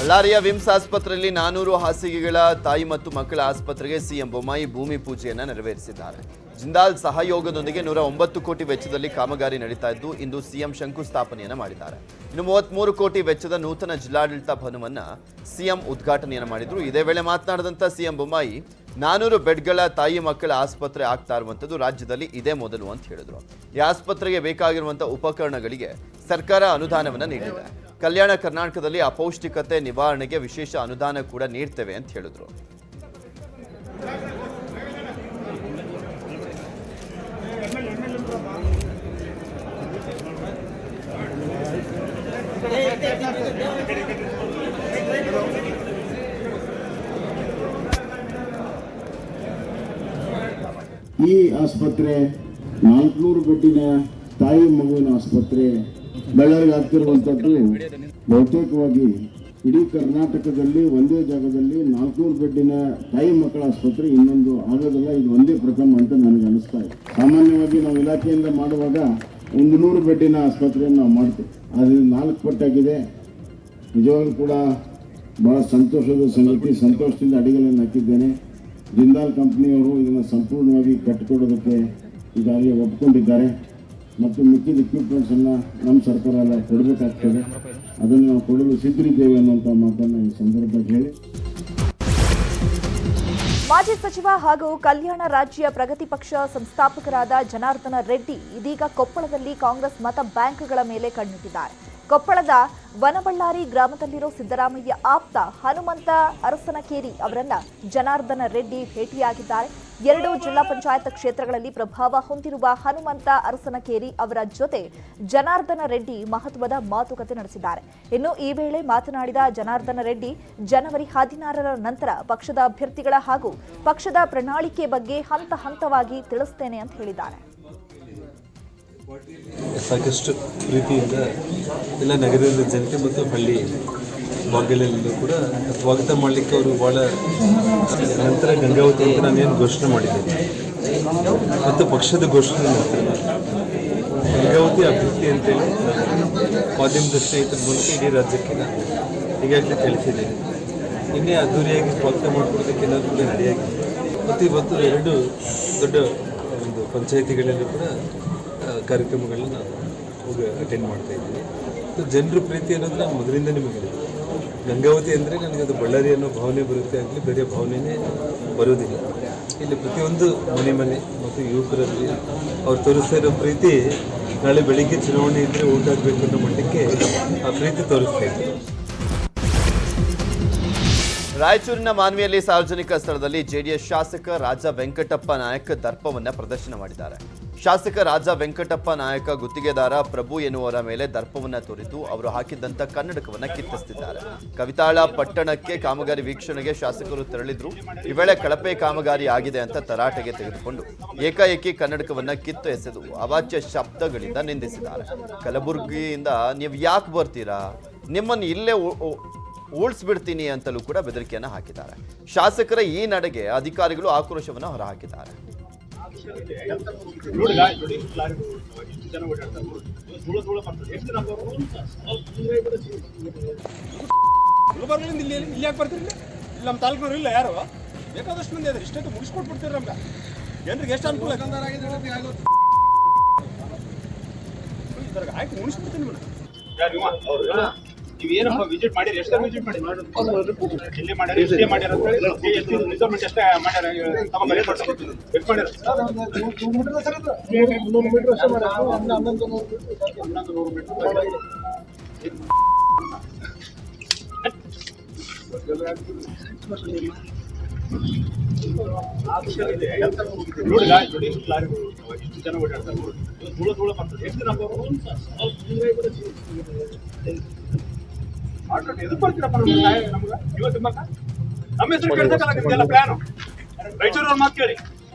ಬಳ್ಳಾರಿಯ ವಿಮ್ಸ್ ಆಸ್ಪತ್ರೆಯಲ್ಲಿ 400 ಹಾಸಿಗೆಗಳ ತಾಯಿ ಮತ್ತು ಮಕ್ಕಳ ಆಸ್ಪತ್ರೆಗೆ ಸಿಎಂ ಬೊಮ್ಮಾಯಿ ಭೂಮಿ ಪೂಜೆಯನ್ನ ನೆರವೇರಿಸಿದ್ದಾರೆ. ಜಿಂದಾಲ್ ಸಹಯೋಗದೊಂದಿಗೆ 109 ಕೋಟಿ ವೆಚ್ಚದಲ್ಲಿ ಕಾಮಗಾರಿ ನಡೀತಾ ಇದ್ದು ಇಂದು ಸಿಎಂ ಶಂಕುಸ್ಥಾಪನೆಯನ್ನ ಮಾಡಿದ್ದಾರೆ. ಇನ್ನು 33 ಕೋಟಿ ವೆಚ್ಚದ ನೂತನ ಜಿಲ್ಲಾಡಳಿತ ಭವನವನ್ನ ಸಿಎಂ ಉದ್ಘಾಟನೆಯನ್ನ ಮಾಡಿದ್ರು. ಇದೇ ವೇಳೆ ಮಾತನಾಡಿದಂತ ಸಿಎಂ ಬೊಮ್ಮಾಯಿ 400 ಬೆಡ್ಗಳ ತಾಯಿ ಮಕ್ಕಳ ಆಸ್ಪತ್ರೆ ಆಗ್ತಾ ಇರುವಂತದ್ದು ರಾಜ್ಯದಲ್ಲಿ ಇದೇ ಮೊದಲು ಅಂತ ಹೇಳಿದ್ರು. ಈ ಆಸ್ಪತ್ರೆಗೆ ಬೇಕಾಗಿರುವಂತಹ ಉಪಕರಣಗಳಿಗೆ ಸರ್ಕಾರ ಅನುದಾನವನ್ನ ನೀಡಿದೆ. ಕಲ್ಯಾಣ ಕರ್ನಾಟಕದಲ್ಲಿ ಅಪೌಷ್ಟಿಕತೆ ನಿವಾರಣೆಗೆ ವಿಶೇಷ ಅನುದಾನ ಕೂಡ ನೀಡ್ತೇವೆ ಅಂತ ಹೇಳಿದ್ರು. ಈ ಆಸ್ಪತ್ರೆ 400 ಬೆಡ್ಡಿನ ತಾಯಿ ಮಗುವಿನ ಆಸ್ಪತ್ರೆ ಬಳ್ಳಾರಿಗೆ ಆಗ್ತಿರುವಂಥದ್ದು ಬಹುತೇಕವಾಗಿ ಇಡೀ ಕರ್ನಾಟಕದಲ್ಲಿ ಒಂದೇ ಜಾಗದಲ್ಲಿ 400 ಬೆಡ್ಡಿನ ತಾಯಿ ಮಕ್ಕಳ ಆಸ್ಪತ್ರೆ ಇನ್ನೊಂದು ಆಗೋದಿಲ್ಲ. ಇದು ಒಂದೇ ಪ್ರಥಮ ಅಂತ ನನಗೆ ಅನಿಸ್ತಾ ಇದೆ. ಸಾಮಾನ್ಯವಾಗಿ ನಾವು ಇಲಾಖೆಯಿಂದ ಮಾಡುವಾಗ 100 ಬೆಡ್ಡಿನ ಆಸ್ಪತ್ರೆಯನ್ನು ನಾವು ಮಾಡ್ತೀವಿ. ಅದು 4 ಪಟ್ಟಾಗಿದೆ. ನಿಜವಾಗ್ಲೂ ಕೂಡ ಬಹಳ ಸಂತೋಷದ ಸಂಗತಿ. ಸಂತೋಷದಿಂದ ಅಡಿಗೆಗಳನ್ನು ಹಾಕಿದ್ದೇನೆ. ಜಿಂದಾಲ್ ಕಂಪ್ನಿಯವರು ಇದನ್ನು ಸಂಪೂರ್ಣವಾಗಿ ಕಟ್ಟಿಕೊಡೋದಕ್ಕೆ ಈಗಾಗಲೇ ಒಪ್ಕೊಂಡಿದ್ದಾರೆ ಮತ್ತು ಮಿಕ್ಕಿದ ಇಕ್ವಿಪ್ಮೆಂಟ್ಸನ್ನು ನಮ್ಮ ಸರ್ಕಾರ ಎಲ್ಲ ಕೊಡಬೇಕಾಗ್ತದೆ. ಅದನ್ನು ನಾವು ಕೊಡಲು ಸಿದ್ಧರಿದ್ದೇವೆ ಅನ್ನುವಂಥ ಮಾತನ್ನು ಈ ಸಂದರ್ಭದಲ್ಲಿ ಹೇಳಿ, ಮಾಜಿ ಸಚಿವ ಹಾಗೂ ಕಲ್ಯಾಣ ರಾಜ್ಯ ಪ್ರಗತಿ ಪಕ್ಷ ಸಂಸ್ಥಾಪಕರಾದ ಜನಾರ್ದನ ರೆಡ್ಡಿ ಇದೀಗ ಕೊಪ್ಪಳದಲ್ಲಿ ಕಾಂಗ್ರೆಸ್ ಮತ ಬ್ಯಾಂಕ್ಗಳ ಮೇಲೆ ಕಣ್ಣಿಟ್ಟಿದ್ದಾರೆ. ಕೊಪ್ಪಳದ ವನಬಳ್ಳಾರಿ ಗ್ರಾಮದಲ್ಲಿರೋ ಸಿದ್ದರಾಮಯ್ಯ ಆಪ್ತ ಹನುಮಂತ ಅರಸನಕೇರಿ ಅವರನ್ನ ಜನಾರ್ದನ ರೆಡ್ಡಿ ಭೇಟಿಯಾಗಿದ್ದಾರೆ. 2 ಜಿಲ್ಲಾ ಪಂಚಾಯತ್ ಕ್ಷೇತ್ರಗಳಲ್ಲಿ ಪ್ರಭಾವ ಹೊಂದಿರುವ ಹನುಮಂತ ಅರಸನಕೇರಿ ಅವರ ಜೊತೆ ಜನಾರ್ದನ ರೆಡ್ಡಿ ಮಹತ್ವದ ಮಾತುಕತೆ ನಡೆಸಿದ್ದಾರೆ. ಇನ್ನು ಈ ವೇಳೆ ಮಾತನಾಡಿದ ಜನಾರ್ದನ ರೆಡ್ಡಿ, ಜನವರಿ 16ರ ನಂತರ ಪಕ್ಷದ ಅಭ್ಯರ್ಥಿಗಳ ಹಾಗೂ ಪಕ್ಷದ ಪ್ರಣಾಳಿಕೆ ಬಗ್ಗೆ ಹಂತ ಹಂತವಾಗಿ ತಿಳಿಸ್ತೇನೆ ಅಂತ ಹೇಳಿದ್ದಾರೆ. ಸಾಕಷ್ಟು ಪ್ರೀತಿಯಿಂದ ಎಲ್ಲ ನಗರದ ಜನತೆ ಮತ್ತು ಹಳ್ಳಿ ಭಾಗಗಳಲ್ಲೂ ಕೂಡ ಸ್ವಾಗತ ಮಾಡಲಿಕ್ಕೆ ಅವರು ಭಾಳ ನಂತರ ಗಂಗಾವತಿ ಅಂತ ನಾನೇನು ಘೋಷಣೆ ಮಾಡಿದ್ದೇನೆ ಮತ್ತು ಪಕ್ಷದ ಘೋಷಣೆ ನಂತರ ಗಂಗಾವತಿ ಅಭ್ಯರ್ಥಿ ಅಂತೇಳಿ ಮಾಧ್ಯಮದ ಸ್ನೇಹಿತರ ಮೂಲಕ ಇಡೀ ರಾಜ್ಯಕ್ಕೆ ನಾನು ಈಗಾಗಲೇ ತಿಳಿಸಿದ್ದೇನೆ. ಇನ್ನೇ ಅದ್ದೂರಿಯಾಗಿ ಸ್ವಾಗತ ಮಾಡಿಕೊಡೋದಕ್ಕೆ ಏನಾದರೂ ಕೂಡ ರೆಡಿಯಾಗಿದೆ. ಮತ್ತು ಇವತ್ತು 2 ದೊಡ್ಡ ಒಂದು ಪಂಚಾಯಿತಿಗಳಲ್ಲೂ ಕೂಡ ಕಾರ್ಯಕ್ರಮಗಳನ್ನ ನಾನು ಹೋಗಿ ಅಟೆಂಡ್ ಮಾಡ್ತಾ ಇದ್ದೀನಿ. ಜನರ ಪ್ರೀತಿ ಅನ್ನೋದು ನಾನು ಮೊದಲಿಂದ ನಿಮಗೆ ಗಂಗಾವತಿ ಅಂದರೆ ನನಗೆ ಅದು ಬಳ್ಳಾರಿ ಅನ್ನೋ ಭಾವನೆ ಬರುತ್ತೆ ಆಗಲಿ, ಬೇರೆ ಭಾವನೆಯೇ ಬರೋದಿಲ್ಲ. ಇಲ್ಲಿ ಪ್ರತಿಯೊಂದು ಮನೆ ಮತ್ತು ಯುವಕರಲ್ಲಿ ಅವ್ರು ತೋರಿಸ್ತಾ ಇರೋ ಪ್ರೀತಿ ನಾಳೆ ಬೆಳಿಗ್ಗೆ ಚುನಾವಣೆ ಇದ್ದರೆ ಓಟ್ ಆಗಬೇಕು ಅನ್ನೋ ಮಟ್ಟಕ್ಕೆ ಆ ಪ್ರೀತಿ ತೋರಿಸ್ತಾ ಇದ್ದಾರೆ. ರಾಯಚೂರಿನ ಮಾನ್ವಿಯಲ್ಲಿ ಸಾರ್ವಜನಿಕ ಸ್ಥಳದಲ್ಲಿ ಜೆಡಿಎಸ್ ಶಾಸಕ ರಾಜ ವೆಂಕಟಪ್ಪ ನಾಯಕ್ ದರ್ಪವನ್ನ ಪ್ರದರ್ಶನ ಮಾಡಿದ್ದಾರೆ. ಶಾಸಕ ರಾಜ ವೆಂಕಟಪ್ಪ ನಾಯಕ ಗುತ್ತಿಗೆದಾರ ಪ್ರಭು ಎನ್ನುವರ ಮೇಲೆ ದರ್ಪವನ್ನ ತೋರಿದ್ದು ಅವರು ಹಾಕಿದ್ದಂತ ಕನ್ನಡಕವನ್ನ ಕಿತ್ತಿಸ್ತಿದ್ದಾರೆ. ಕವಿತಾಳ ಪಟ್ಟಣಕ್ಕೆ ಕಾಮಗಾರಿ ವೀಕ್ಷಣೆಗೆ ಶಾಸಕರು ತೆರಳಿದ್ರು. ಈ ವೇಳೆ ಕಳಪೆ ಕಾಮಗಾರಿ ಆಗಿದೆ ಅಂತ ತರಾಟೆಗೆ ತೆಗೆದುಕೊಂಡು ಏಕಾಏಕಿ ಕನ್ನಡಕವನ್ನ ಕಿತ್ತು ಎಸೆದು ಅವಾಚ್ಯ ಶಬ್ದಗಳಿಂದ ನಿಂದಿಸಿದ್ದಾರೆ. ಕಲಬುರಗಿಯಿಂದ ನೀವು ಯಾಕೆ ಬರ್ತೀರಾ, ನಿಮ್ಮನ್ನು ಇಲ್ಲೇ ಉಳಿಸ್ಬಿಡ್ತೀನಿ ಅಂತಲೂ ಕೂಡ ಬೆದರಿಕೆಯನ್ನು ಹಾಕಿದ್ದಾರೆ. ಶಾಸಕರ ಈ ನಡೆಗೆ ಅಧಿಕಾರಿಗಳು ಆಕ್ರೋಶವನ್ನು ಹೊರಹಾಕಿದ್ದಾರೆ. ಇಲ್ಲಿ ಯಾಕೆ ಬರ್ತೀರಿ? ಇಲ್ಲಿ ನಮ್ಮ ತಾಲೂಕಿನವ್ರು ಇಲ್ಲ, ಯಾರು ಬೇಕಾದಷ್ಟು ಮಂದಿ ಅದ್ರ ಇಷ್ಟೊತ್ತು ಮುಗಿಸ್ಕೊಟ್ಬಿಡ್ತೀರಿ. ನಮ್ಗೆ ಜನರಿಗೆ ಎಷ್ಟು ಅನುಕೂಲ ಆಯ್ತು, ಮುಗಿಸ್ಬಿಡ್ತೀನಿ. ನೀವೇನಪ್ಪ ವಿಸಿಟ್ ಮಾಡಿರಿ? ಎಷ್ಟು ವಿಸಿಟ್ ಮಾಡಿ ಇಲ್ಲಿ ಮಾಡ್ಯಾರ, ಇಷ್ಟೇ ಮಾಡ್ಯಾರ ಅಂತ ಹೇಳಿ ಮೆಜರ್ಮೆಂಟ್ ಎಷ್ಟೇ ಮಾಡ್ಯಾರ? ತಮ್ಮ ಮನೆ ಎಷ್ಟು ಮಾಡ್ಯಾರ? 300 ಮೀಟರ್ ಅಷ್ಟೇ ಮಾಡ್ಯಾರ. 1100 ಮೀಟರ್ ನೋಡಿ ಇಷ್ಟು ಜನ ಓಡಾಡ್ತಾರೆ. ಧೂಳ ಬರ್ತದೆ. ಎಷ್ಟು ನಮ್ಮ ಎದಕ್ಕೆ ಬರ್ತೀರಪ್ಪ ನಮ್ಗೆ? ಇವತ್ತು ನಮ್ಮ ಹೆಸರು ಕೇಳ್ತಕ್ಕಲ್ಲ ನಿಮ್ಗೆಲ್ಲ ಪ್ಲಾನು. ರಾಯಚೂರವ್ರ ಮಾತು ಕೇಳಿ,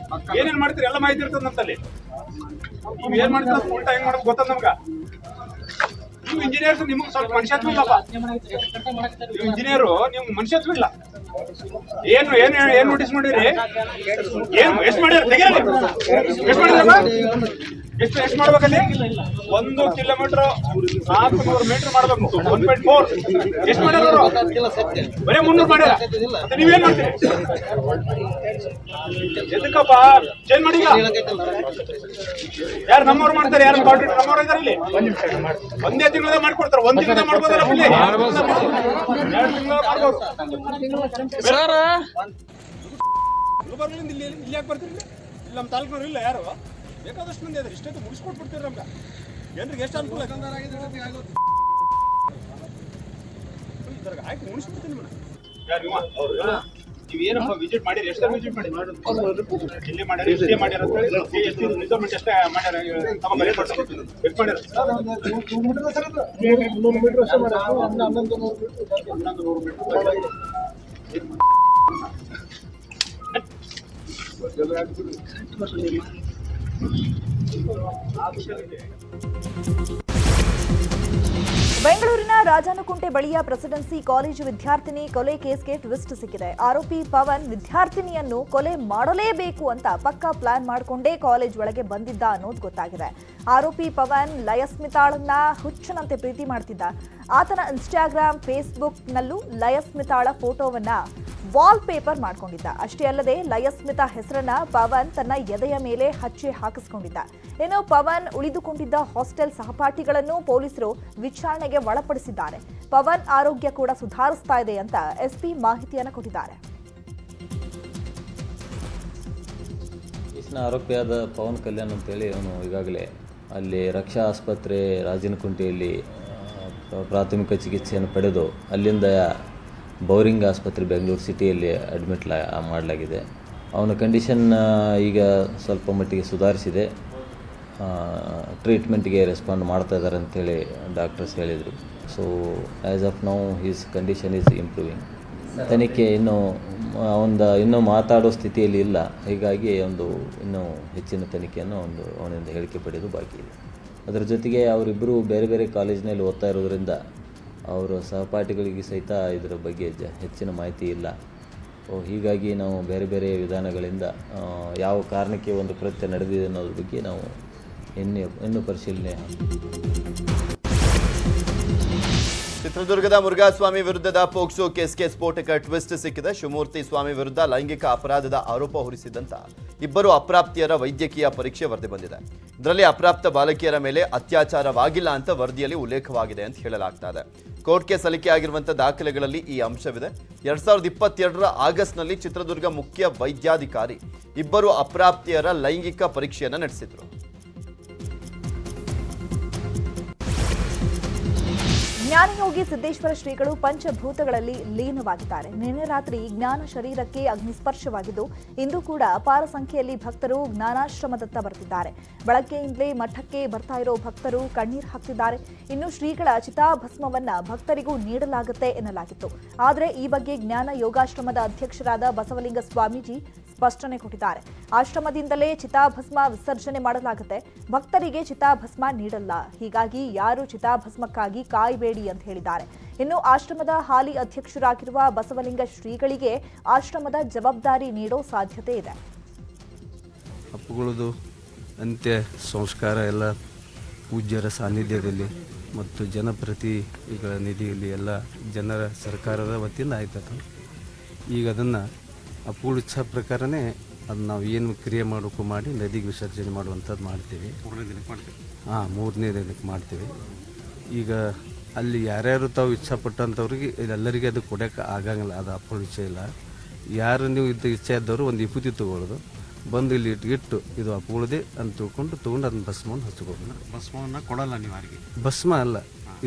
ಏನೇನು ಮಾಡ್ತೀರಿ ಎಲ್ಲ ಮಾಹಿತಿ ಇರ್ತದೆ ನಮ್ಮಲ್ಲಿ. ನೀವು ಏನ್ ಮಾಡ್ತೀರ ಉಲ್ಟಾ ಹೆಂಗ್ ಮಾಡೋದು ಗೊತ್ತದ ನಮ್ಗ. ನೀವು ಇಂಜಿನಿಯರ್ಸ್, ನಿಮ್ಗೆ ಸ್ವಲ್ಪ ಮನುಷ್ಯತ್ವ ಇಲ್ಲಪ್ಪ. ನೀವು ಇಂಜಿನಿಯರು, ನಿಮ್ಗೆ ಮನುಷ್ಯತ್ವ ಇಲ್ಲ. ಏನು ಏನು ಏನ್ ನೋಟಿಸ್ ಮಾಡಿರಿ? ಏನು ಎಷ್ಟು ಮಾಡ್ಯಾರ? ತೆಗೀರಿ. ಎಷ್ಟು ಮಾಡಿದ್ರಪ್ಪ? ಎಷ್ಟು ಮಾಡ್ಬೇಕಲ್ಲಿ? 1 ಕಿಲೋಮೀಟರ್ 400 ಮೀಟರ್ ಮಾಡ್ಬೇಕು. 1.4 ಎಷ್ಟು ಮಾಡ್ಯಾರ ಅವರು? ಬರೀ 300 ಮಾಡ್ಯಾರ. ಮತ್ತೆ ನೀವೇನ್ ಮಾಡ್ತೀರಿ? ಎದಕ್ಕಪ್ಪ ಚೇಂಜ್ ಮಾಡಿ? ಯಾರು ನಮ್ಮವ್ರು ಮಾಡ್ತಾರೆ? ಯಾರು ಕಾಂಟ್ರಾಕ್ಟ್ ನಮ್ಮವ್ರು ಇದಾರೆ ಇಲ್ಲಿ? ಒಂದೇ ತಿಂಗಳದಾಗ ಮಾಡ್ಕೊಡ್ತಾರೆ. 1 ತಿಂಗಳದಾಗ ಮಾಡ್ಬೋದಲ್ಲ? 2 ತಿಂಗಳ ಮಾಡ್ಬೋದು. ಗುಲ್ಬರ್ಗದಿಂದ ಇಲ್ಲಿ ಯಾಕೆ ಬರ್ತೀರಿ? ಇಲ್ಲಿ ನಮ್ಮ ತಾಲೂಕಿನವ್ರು ಇಲ್ಲ, ಯಾರು ಬೇಕಾದಷ್ಟು ಮಂದಿ ಅದ್ರ ಇಷ್ಟೊತ್ತು ಮುಗಿಸ್ಕೊಟ್ಬಿಡ್ತೀರಿ. ನಮ್ಗೆ ಜನರಿಗೆ ಎಷ್ಟು ಅನುಕೂಲ ಆಯ್ತು, ಮುಗಿಸ್ಬಿಡ್ತೀನಿ. ನೀವೇನಪ್ಪ ವಿಸಿಟ್ ಮಾಡಿರಿ? ಎಷ್ಟು ವಿಸಿಟ್ ಮಾಡಿ ಇಲ್ಲಿ ಮಾಡ್ಯಾರ, ಇಷ್ಟೇ ಮಾಡ್ಯಾರ ಅಂತ ಹೇಳಿ ಮೆಜರ್ಮೆಂಟ್ ಎಷ್ಟೇ ಮಾಡ್ಯಾರ? ತಮ್ಮ ಮನೆ ಎಷ್ಟು ಮಾಡ್ಯಾರ? 300 ಮೀಟರ್ ಅಷ್ಟೇ ಮಾಡ್ಯಾರ. 1100 ಮೀಟರ್ ಬೆಂಗಳೂರಿನ ರಾಜಾನುಕುಂಟೆ ಬಳಿಯ ಪ್ರೆಸಿಡೆನ್ಸಿ ಕಾಲೇಜು ವಿದ್ಯಾರ್ಥಿನಿ ಕೊಲೆ ಕೇಸ್ಗೆ ಟ್ವಿಸ್ಟ್ ಸಿಕ್ಕಿದೆ. ಆರೋಪಿ ಪವನ್ ವಿದ್ಯಾರ್ಥಿನಿಯನ್ನು ಕೊಲೆ ಮಾಡಲೇಬೇಕು ಅಂತ ಪಕ್ಕಾ ಪ್ಲಾನ್ ಮಾಡಿಕೊಂಡೇ ಕಾಲೇಜ್ ಒಳಗೆ ಬಂದಿದ್ದ ಅನ್ನೋದು ಗೊತ್ತಾಗಿದೆ. ಆರೋಪಿ ಪವನ್ ಲಯಸ್ಮಿತಾಳನ್ನ ಹುಚ್ಚನಂತೆ ಪ್ರೀತಿ ಮಾಡ್ತಿದ್ದ. ಆತನ ಇನ್ಸ್ಟಾಗ್ರಾಮ್, ಫೇಸ್ಬುಕ್ನಲ್ಲೂ ಲಯಸ್ಮಿತಾಳ ಫೋಟೋವನ್ನ ವಾಲ್ ಪೇಪರ್ ಮಾಡ್ಕೊಂಡಿದ್ದ. ಅಷ್ಟೇ ಅಲ್ಲದೆ ಲಯಸ್ಮಿತಾ ಹೆಸರನ್ನ ಪವನ್ ತನ್ನ ಎದೆಯ ಮೇಲೆ ಹಚ್ಚಿ ಹಾಕಿಸ್ಕೊಂಡಿದ್ದ. ಇನ್ನು ಪವನ್ ಉಳಿದುಕೊಂಡಿದ್ದ ಹಾಸ್ಟೆಲ್ ಸಹಪಾಠಿಗಳನ್ನು ಪೊಲೀಸರು ವಿಚಾರಣೆಗೆ ಒಳಪಡಿಸಿದ್ದಾರೆ. ಪವನ್ ಆರೋಗ್ಯ ಕೂಡ ಸುಧಾರಿಸ್ತಾ ಇದೆ ಅಂತ ಎಸ್ಪಿ ಮಾಹಿತಿಯನ್ನು ಕೊಟ್ಟಿದ್ದಾರೆ. ಕೇಸಿನ ಆರೋಪಿಯಾದ ಪವನ್ ಕಲ್ಯಾಣ್ ಅಂತೇಳಿ ಅವನು ಈಗಾಗಲೇ ಅಲ್ಲಿ ರಕ್ಷಾ ಆಸ್ಪತ್ರೆ ರಾಜನಕುಂಟೆಯಲ್ಲಿ ಪ್ರಾಥಮಿಕ ಚಿಕಿತ್ಸೆಯನ್ನು ಪಡೆದು ಅಲ್ಲಿಂದ ಬೌರಿಂಗ್ ಆಸ್ಪತ್ರೆ ಬೆಂಗಳೂರು ಸಿಟಿಯಲ್ಲಿ ಅಡ್ಮಿಟ್ ಮಾಡಲಾಗಿದೆ. ಅವನ ಕಂಡೀಷನ್ ಈಗ ಸ್ವಲ್ಪ ಮಟ್ಟಿಗೆ ಸುಧಾರಿಸಿದೆ, ಟ್ರೀಟ್ಮೆಂಟ್ಗೆ ರೆಸ್ಪಾಂಡ್ ಮಾಡ್ತಾ ಇದ್ದಾರೆ ಅಂತೇಳಿ ಡಾಕ್ಟರ್ಸ್ ಹೇಳಿದರು. So as of now his condition is improving. ತನಿಖೆ ಇನ್ನೂ ಮಾತಾಡೋ ಸ್ಥಿತಿಯಲ್ಲಿ ಇಲ್ಲ, ಹೀಗಾಗಿ ಇನ್ನೂ ಹೆಚ್ಚಿನ ತನಿಖೆಯನ್ನು ಅವನಿಂದ ಹೇಳಿಕೆ ಪಡೆಯೋದು ಬಾಕಿ ಇದೆ. ಅದರ ಜೊತೆಗೆ ಅವರಿಬ್ಬರು ಬೇರೆ ಬೇರೆ ಕಾಲೇಜಿನಲ್ಲಿ ಓದ್ತಾ ಇರೋದರಿಂದ ಅವರ ಸಹಪಾಠಿಗಳಿಗೆ ಸಹಿತ ಇದರ ಬಗ್ಗೆ ಹೆಚ್ಚಿನ ಮಾಹಿತಿ ಇಲ್ಲ. ಹೀಗಾಗಿ ನಾವು ಬೇರೆ ಬೇರೆ ವಿಧಾನಗಳಿಂದ ಯಾವ ಕಾರಣಕ್ಕೆ ಒಂದು ಕೃತ್ಯ ನಡೆದಿದೆ ಅನ್ನೋದ್ರ ಬಗ್ಗೆ ನಾವು ಇನ್ನೂ ಪರಿಶೀಲನೆ. ಚಿತ್ರದುರ್ಗದ ಮುರುಘಾಸ್ವಾಮಿ ವಿರುದ್ಧದ ಪೋಕ್ಸೋ ಕೇಸ್ಗೆ ಸ್ಫೋಟಕ ಟ್ವಿಸ್ಟ್ ಸಿಕ್ಕಿದೆ. ಶಿವಮೂರ್ತಿ ಸ್ವಾಮಿ ವಿರುದ್ಧ ಲೈಂಗಿಕ ಅಪರಾಧದ ಆರೋಪ ಹೊರಿಸಿದಂತ ಇಬ್ಬರು ಅಪ್ರಾಪ್ತಿಯರ ವೈದ್ಯಕೀಯ ಪರೀಕ್ಷೆ ವರದಿ ಬಂದಿದೆ. ಇದರಲ್ಲಿ ಅಪ್ರಾಪ್ತ ಬಾಲಕಿಯರ ಮೇಲೆ ಅತ್ಯಾಚಾರವಾಗಿಲ್ಲ ಅಂತ ವರದಿಯಲ್ಲಿ ಉಲ್ಲೇಖವಾಗಿದೆ ಅಂತ ಹೇಳಲಾಗ್ತಾ ಇದೆ. ಕೋರ್ಟ್ಗೆ ಸಲ್ಲಿಕೆಯಾಗಿರುವಂತಹ ದಾಖಲೆಗಳಲ್ಲಿ ಈ ಅಂಶವಿದೆ. 2022ರ ಆಗಸ್ಟ್ನಲ್ಲಿ ಚಿತ್ರದುರ್ಗ ಮುಖ್ಯ ವೈದ್ಯಾಧಿಕಾರಿ ಇಬ್ಬರು ಅಪ್ರಾಪ್ತಿಯರ ಲೈಂಗಿಕ ಪರೀಕ್ಷೆಯನ್ನು ನಡೆಸಿದ್ರು. ಜ್ಞಾನಯೋಗಿ ಸಿದ್ದೇಶ್ವರ ಶ್ರೀಗಳು ಪಂಚಭೂತಗಳಲ್ಲಿ ಲೀನವಾಗಿದ್ದಾರೆ. ನಿನ್ನೆ ರಾತ್ರಿ ಜ್ಞಾನ ಶರೀರಕ್ಕೆ ಅಗ್ನಿಸ್ಪರ್ಶವಾಗಿದ್ದು ಇಂದು ಕೂಡ ಅಪಾರ ಸಂಖ್ಯೆಯಲ್ಲಿ ಭಕ್ತರು ಜ್ಞಾನಾಶ್ರಮದತ್ತ ಬರ್ತಿದ್ದಾರೆ. ಬೆಳಗ್ಗೆಯಿಂದಲೇ ಮಠಕ್ಕೆ ಬರ್ತಾ ಇರೋ ಭಕ್ತರು ಕಣ್ಣೀರು ಹಾಕ್ತಿದ್ದಾರೆ. ಇನ್ನು ಶ್ರೀಗಳ ಚಿತಾಭಸ್ಮವನ್ನ ಭಕ್ತರಿಗೂ ನೀಡಲಾಗುತ್ತೆ ಎನ್ನಲಾಗಿತ್ತು. ಆದರೆ ಈ ಬಗ್ಗೆ ಜ್ಞಾನ ಯೋಗಾಶ್ರಮದ ಅಧ್ಯಕ್ಷರಾದ ಬಸವಲಿಂಗ ಸ್ವಾಮೀಜಿ ಸ್ಪಷ್ಟನೆ ಕೊಟ್ಟಿದ್ದಾರೆ. ಆಶ್ರಮದಿಂದಲೇ ಚಿತಾಭಸ್ಮ ವಿಸರ್ಜನೆ ಮಾಡಲಾಗುತ್ತೆ, ಭಕ್ತರಿಗೆ ಚಿತಾಭಸ್ಮ ನೀಡಲ್ಲ. ಹೀಗಾಗಿ ಯಾರು ಚಿತಾಭಸ್ಮಕ್ಕಾಗಿ ಕಾಯಬೇಡಿ ಅಂತ ಹೇಳಿದ್ದಾರೆ. ಇನ್ನು ಆಶ್ರಮದ ಹಾಲಿ ಅಧ್ಯಕ್ಷರಾಗಿರುವ ಬಸವಲಿಂಗ ಶ್ರೀಗಳಿಗೆ ಆಶ್ರಮದ ಜವಾಬ್ದಾರಿ ನೀಡೋ ಸಾಧ್ಯತೆ ಇದೆ. ಅಪ್ಪುಗಳದು ಅಂತ್ಯ ಸಂಸ್ಕಾರ ಎಲ್ಲ ಪೂಜ್ಯರ ಸಾನ್ನಿಧ್ಯದಲ್ಲಿ ಮತ್ತು ಜನಪ್ರತಿನಿಧಿಗಳ ನಿಧಿಯಲ್ಲಿ ಎಲ್ಲ ಜನರ ಸರ್ಕಾರದ ವತಿಯಿಂದ ಆಯ್ತದೆ. ಈಗ ಅದನ್ನು ಅಪ್ಪುಗಳ ಇಚ್ಛಾ ಪ್ರಕಾರನೇ ಅದು ನಾವು ಏನು ಕ್ರಿಯೆ ಮಾಡೋಕ್ಕೂ ಮಾಡಿ ನದಿಗೆ ವಿಸರ್ಜನೆ ಮಾಡುವಂಥದ್ದು ಮಾಡ್ತೀವಿ. 3ನೇ ದಿನಕ್ಕೆ ಮಾಡ್ತೀವಿ. ಈಗ ಅಲ್ಲಿ ಯಾರ್ಯಾರು ತಾವು ಇಚ್ಛಾಪಟ್ಟಂಥವ್ರಿಗೆ ಎಲ್ಲರಿಗೆ ಅದು ಕೊಡೋಕೆ ಆಗಂಗಿಲ್ಲ, ಅದು ಅಪ್ಪುಗಳ ಇಚ್ಛೆ ಇಲ್ಲ. ಯಾರು ನೀವು ಇಚ್ಛೆ ಇದ್ದವರು ಒಂದು ವಿಭೂತಿ ತೊಗೊಳ್ಳೋದು, ಬಂದು ಇಲ್ಲಿ ಇಟ್ಟು ಇದು ಅಪ್ಪುಗಳದೇ ಅಂತ ತೊಗೊಂಡು ಅದನ್ನ ಭಸ್ಮವನ್ನು ಹಚ್ಕೋಣ. ಭಸ್ಮವನ್ನು ಕೊಡಲ್ಲ ನೀವು ಯಾರಿಗೆ? ಭಸ್ಮ ಅಲ್ಲ,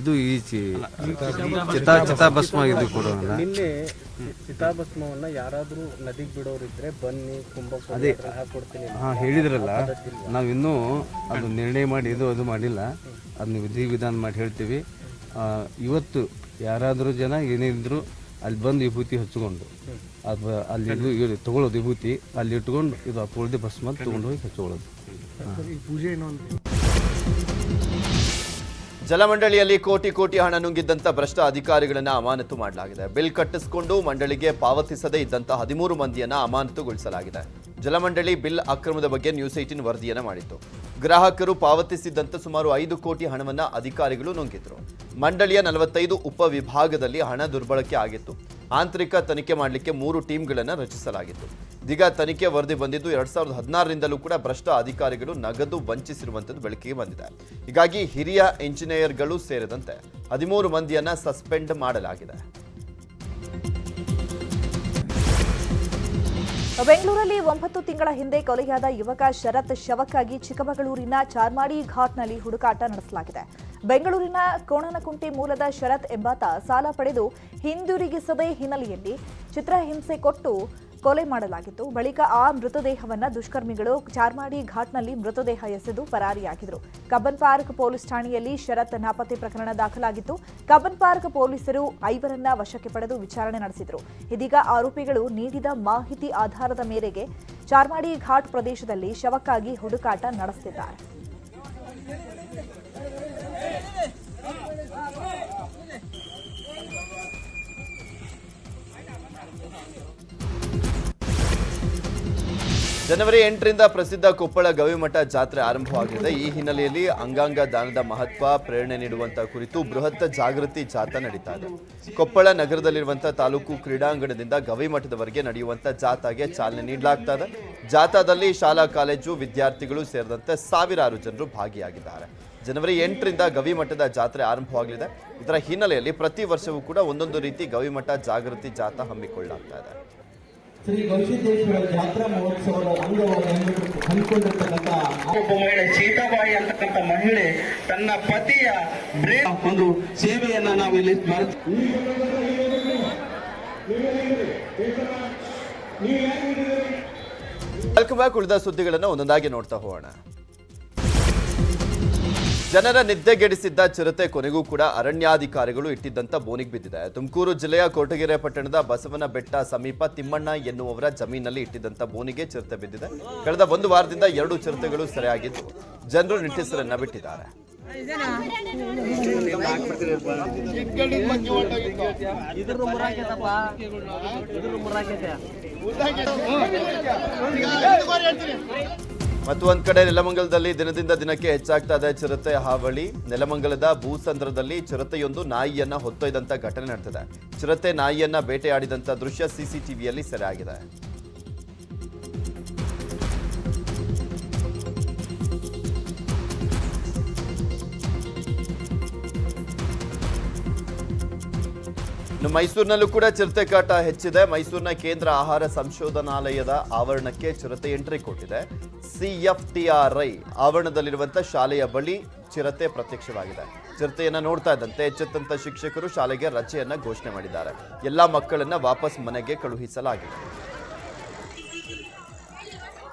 ಇದು ಈ ಚಿತಾಭಸ್ಮ ಇದು ಕೊಡೋಣ. ನಿನ್ನೆ ಚಿತಾಭಸ್ಮವನ್ನ ಯಾರಾದರೂ ನದಿಗೆ ಬಿಡೋರಿದ್ರೆ ಬನ್ನಿ ಅದೇ ಹೇಳಿದ್ರಲ್ಲ, ನಾವಿನ್ನೂ ಅದು ನಿರ್ಣಯ ಮಾಡಿ ಅದು ಮಾಡಿಲ್ಲ. ಅದನ್ನ ವಿಧಾನ ಮಾಡಿ ಹೇಳ್ತೀವಿ. ಇವತ್ತು ಯಾರಾದರೂ ಜನ ಏನೇನಿದ್ರು ಅಲ್ಲಿ ಬಂದು ವಿಭೂತಿ ಹಚ್ಕೊಂಡು ಅಲ್ಲಿ ತಗೊಳ್ಳೋದು, ವಿಭೂತಿ ಅಲ್ಲಿ ಇಟ್ಕೊಂಡು ಇದು ಅಪ್ಪುಳದಿ ಭಸ್ಮ ತಗೊಂಡು ಹೋಗಿ ಹಚ್ಕೊಳ್ಳೋದು. ಪೂಜೆ ಏನೋ ಜಲಮಂಡಳಿಯಲ್ಲಿ ಕೋಟಿ ಹಣ ನುಂಗಿದ್ದಂಥ ಭ್ರಷ್ಟ ಅಧಿಕಾರಿಗಳನ್ನು ಅಮಾನತು ಮಾಡಲಾಗಿದೆ. ಬಿಲ್ ಕಟ್ಟಿಸಿಕೊಂಡು ಮಂಡಳಿಗೆ ಪಾವತಿಸದೇ ಇದ್ದಂಥ 13 ಮಂದಿಯನ್ನು ಅಮಾನತುಗೊಳಿಸಲಾಗಿದೆ. ಜಲಮಂಡಳಿ ಬಿಲ್ ಅಕ್ರಮದ ಬಗ್ಗೆ ನ್ಯೂಸ್ 18 ವರದಿಯನ್ನು ಮಾಡಿತ್ತು. ಗ್ರಾಹಕರು ಪಾವತಿಸಿದ್ದಂಥ ಸುಮಾರು 5 ಕೋಟಿ ಹಣವನ್ನು ಅಧಿಕಾರಿಗಳು ನುಂಗಿದ್ರು. ಮಂಡಳಿಯ 45 ಉಪವಿಭಾಗದಲ್ಲಿ ಹಣ ದುರ್ಬಳಕೆ ಆಗಿತ್ತು. ಆಂತರಿಕ ತನಿಖೆ ಮಾಡಲಿಕ್ಕೆ 3 ಟೀಮ್ಗಳನ್ನು ರಚಿಸಲಾಗಿತ್ತು. ಇದೀಗ ತನಿಖೆ ವರದಿ ಬಂದಿದ್ದು 2016ರಿಂದಲೂ ಕೂಡ ಭ್ರಷ್ಟ ಅಧಿಕಾರಿಗಳು ನಗದು ವಂಚಿಸಿರುವಂಥದ್ದು ಬೆಳಕಿಗೆ ಬಂದಿದೆ. ಹೀಗಾಗಿ ಹಿರಿಯ ಇಂಜಿನಿಯರ್ಗಳು ಸೇರಿದಂತೆ 13 ಮಂದಿಯನ್ನ ಸಸ್ಪೆಂಡ್ ಮಾಡಲಾಗಿದೆ. ಬೆಂಗಳೂರಲ್ಲಿ 9 ತಿಂಗಳ ಹಿಂದೆ ಕೊಲೆಯಾದ ಯುವಕ ಶರತ್ ಶವಕ್ಕಾಗಿ ಚಿಕ್ಕಮಗಳೂರಿನ ಚಾರ್ಮಾಡಿ ಘಾಟ್ನಲ್ಲಿ ಹುಡುಕಾಟ ನಡೆಸಲಾಗಿದೆ. ಬೆಂಗಳೂರಿನ ಕೋಣನಕುಂಟೆ ಮೂಲದ ಶರತ್ ಎಂಬಾತ ಸಾಲ ಪಡೆದು ಹಿಂದಿರುಗಿಸದೇ ಹಿನ್ನೆಲೆಯಲ್ಲಿ ಚಿತ್ರಹಿಂಸೆ ಕೊಟ್ಟು ಕೊಲೆ ಮಾಡಲಾಗಿತ್ತು. ಬಳಿಕ ಆ ಮೃತದೇಹವನ್ನು ದುಷ್ಕರ್ಮಿಗಳು ಚಾರ್ಮಾಡಿ ಘಾಟ್ನಲ್ಲಿ ಮೃತದೇಹ ಎಸೆದು ಪರಾರಿಯಾಗಿದ್ದರು. ಕಬ್ಬನ್ ಪಾರ್ಕ್ ಪೊಲೀಸ್ ಠಾಣೆಯಲ್ಲಿ ಶರತ್ ನಾಪತ್ತೆ ಪ್ರಕರಣ ದಾಖಲಾಗಿತ್ತು. ಕಬ್ಬನ್ ಪಾರ್ಕ್ ಪೊಲೀಸರು 5ರನ್ನ ವಶಕ್ಕೆ ಪಡೆದು ವಿಚಾರಣೆ ನಡೆಸಿದರು. ಇದೀಗ ಆರೋಪಿಗಳು ನೀಡಿದ ಮಾಹಿತಿ ಆಧಾರದ ಮೇರೆಗೆ ಚಾರ್ಮಾಡಿ ಘಾಟ್ ಪ್ರದೇಶದಲ್ಲಿ ಶವಕ್ಕಾಗಿ ಹುಡುಕಾಟ ನಡೆಸುತ್ತಿದ್ದಾರೆ. ಜನವರಿ 8ರಿಂದ ಪ್ರಸಿದ್ಧ ಕೊಪ್ಪಳ ಗವಿಮಠ ಜಾತ್ರೆ ಆರಂಭವಾಗಿದೆ. ಈ ಹಿನ್ನೆಲೆಯಲ್ಲಿ ಅಂಗಾಂಗ ದಾನದ ಮಹತ್ವ ಪ್ರೇರಣೆ ನೀಡುವಂತಹ ಕುರಿತು ಬೃಹತ್ ಜಾಗೃತಿ ಜಾಥಾ ನಡೀತಾ ಇದೆ. ಕೊಪ್ಪಳ ನಗರದಲ್ಲಿರುವಂತಹ ತಾಲೂಕು ಕ್ರೀಡಾಂಗಣದಿಂದ ಗವಿಮಠದವರೆಗೆ ನಡೆಯುವಂತಹ ಜಾಥಾಗೆ ಚಾಲನೆ ನೀಡಲಾಗ್ತಾ ಇದೆ. ಜಾಥಾದಲ್ಲಿ ಶಾಲಾ ಕಾಲೇಜು ವಿದ್ಯಾರ್ಥಿಗಳು ಸೇರಿದಂತೆ ಸಾವಿರಾರು ಜನರು ಭಾಗಿಯಾಗಿದ್ದಾರೆ. ಜನವರಿ 8ರಿಂದ ಗವಿಮಠದ ಜಾತ್ರೆ ಆರಂಭವಾಗಲಿದೆ. ಇದರ ಹಿನ್ನೆಲೆಯಲ್ಲಿ ಪ್ರತಿ ವರ್ಷವೂ ಕೂಡ ಒಂದೊಂದು ರೀತಿ ಗವಿಮಠ ಜಾಗೃತಿ ಜಾಥಾ ಹಮ್ಮಿಕೊಳ್ಳಲಾಗ್ತಾ ಇದೆ. ಶ್ರೀ ಗವಿಸಿದ್ದೇಶ್ವರ ಜಾತ್ರಾ ಮಹೋತ್ಸವದ ಅಂಗವಾಗಿ ಹಮ್ಮಿಕೊಂಡಿರ್ತಕ್ಕಂಥ ಒಬ್ಬ ಮಹಿಳೆ ಸೀತಾಬಾಯಿ ಅಂತಕ್ಕಂಥ ಮಹಿಳೆ ತನ್ನ ಪತಿಯ ಒಂದು ಸೇವೆಯನ್ನ ನಾವು ಇಲ್ಲಿ ವೆಲ್ಕಮ್ ಬ್ಯಾಕ್. ಉಳಿದ ಸುದ್ದಿಗಳನ್ನು ಒಂದೊಂದಾಗಿ ನೋಡ್ತಾ ಹೋಗೋಣ. ಜನರ ನಿದ್ದೆಗೆಡಿಸಿದ್ದ ಚಿರತೆ ಕೊನೆಗೂ ಕೂಡ ಅರಣ್ಯಾಧಿಕಾರಿಗಳು ಇಟ್ಟಿದ್ದಂತ ಬೋನಿಗೆ ಬಿದ್ದಿದೆ. ತುಮಕೂರು ಜಿಲ್ಲೆಯ ಕೊರಟಗೆರೆ ಪಟ್ಟಣದ ಬಸವನ ಬೆಟ್ಟ ಸಮೀಪ ತಿಮ್ಮಣ್ಣ ಎನ್ನುವವರ ಜಮೀನಲ್ಲಿ ಇಟ್ಟಿದ್ದಂತ ಬೋನಿಗೆ ಚಿರತೆ ಬಿದ್ದಿದೆ. ಕಳೆದ 1 ವಾರದಿಂದ 2 ಚಿರತೆಗಳು ಸೆರೆಯಾಗಿದ್ದು ಜನರು ನಿಟ್ಟುಸಿರನ್ನ ಬಿಟ್ಟಿದ್ದಾರೆ. ಮತ್ತು ಒಂದ್ ಕಡೆ ನೆಲಮಂಗಲದಲ್ಲಿ ದಿನದಿಂದ ದಿನಕ್ಕೆ ಹೆಚ್ಚಾಗ್ತಾ ಇದೆ ಚಿರತೆ ಹಾವಳಿ. ನೆಲಮಂಗಲದ ಭೂಸಂದ್ರದಲ್ಲಿ ಚಿರತೆಯೊಂದು ನಾಯಿಯನ್ನ ಹೊತ್ತೊಯ್ದಂತ ಘಟನೆ ನಡೆದಿದೆ. ಚಿರತೆ ನಾಯಿಯನ್ನ ಬೇಟೆಯಾಡಿದಂತ ದೃಶ್ಯ ಸಿಸಿಟಿವಿಯಲ್ಲಿ ಸೆರೆಯಾಗಿದೆ. ಮೈಸೂರಿನಲ್ಲೂ ಕೂಡ ಚಿರತೆ ಕಾಟ ಹೆಚ್ಚಿದೆ. ಮೈಸೂರಿನ ಕೇಂದ್ರ ಆಹಾರ ಸಂಶೋಧನಾಲಯದ ಆವರಣಕ್ಕೆ ಚಿರತೆ ಎಂಟ್ರಿ ಕೊಟ್ಟಿದೆ. CFTRI ಆವರಣದಲ್ಲಿರುವಂತಹ ಶಾಲೆಯ ಬಳಿ ಚಿರತೆ ಪ್ರತ್ಯಕ್ಷವಾಗಿದೆ. ಚಿರತೆಯನ್ನ ನೋಡ್ತಾ ಇದ್ದಂತೆ ಎಚ್ಚೆತ್ತಂತ ಶಿಕ್ಷಕರು ಶಾಲೆಗೆ ರಜೆಯನ್ನ ಘೋಷಣೆ ಮಾಡಿದ್ದಾರೆ. ಎಲ್ಲಾ ಮಕ್ಕಳನ್ನ ವಾಪಸ್ ಮನೆಗೆ ಕಳುಹಿಸಲಾಗಿದೆ.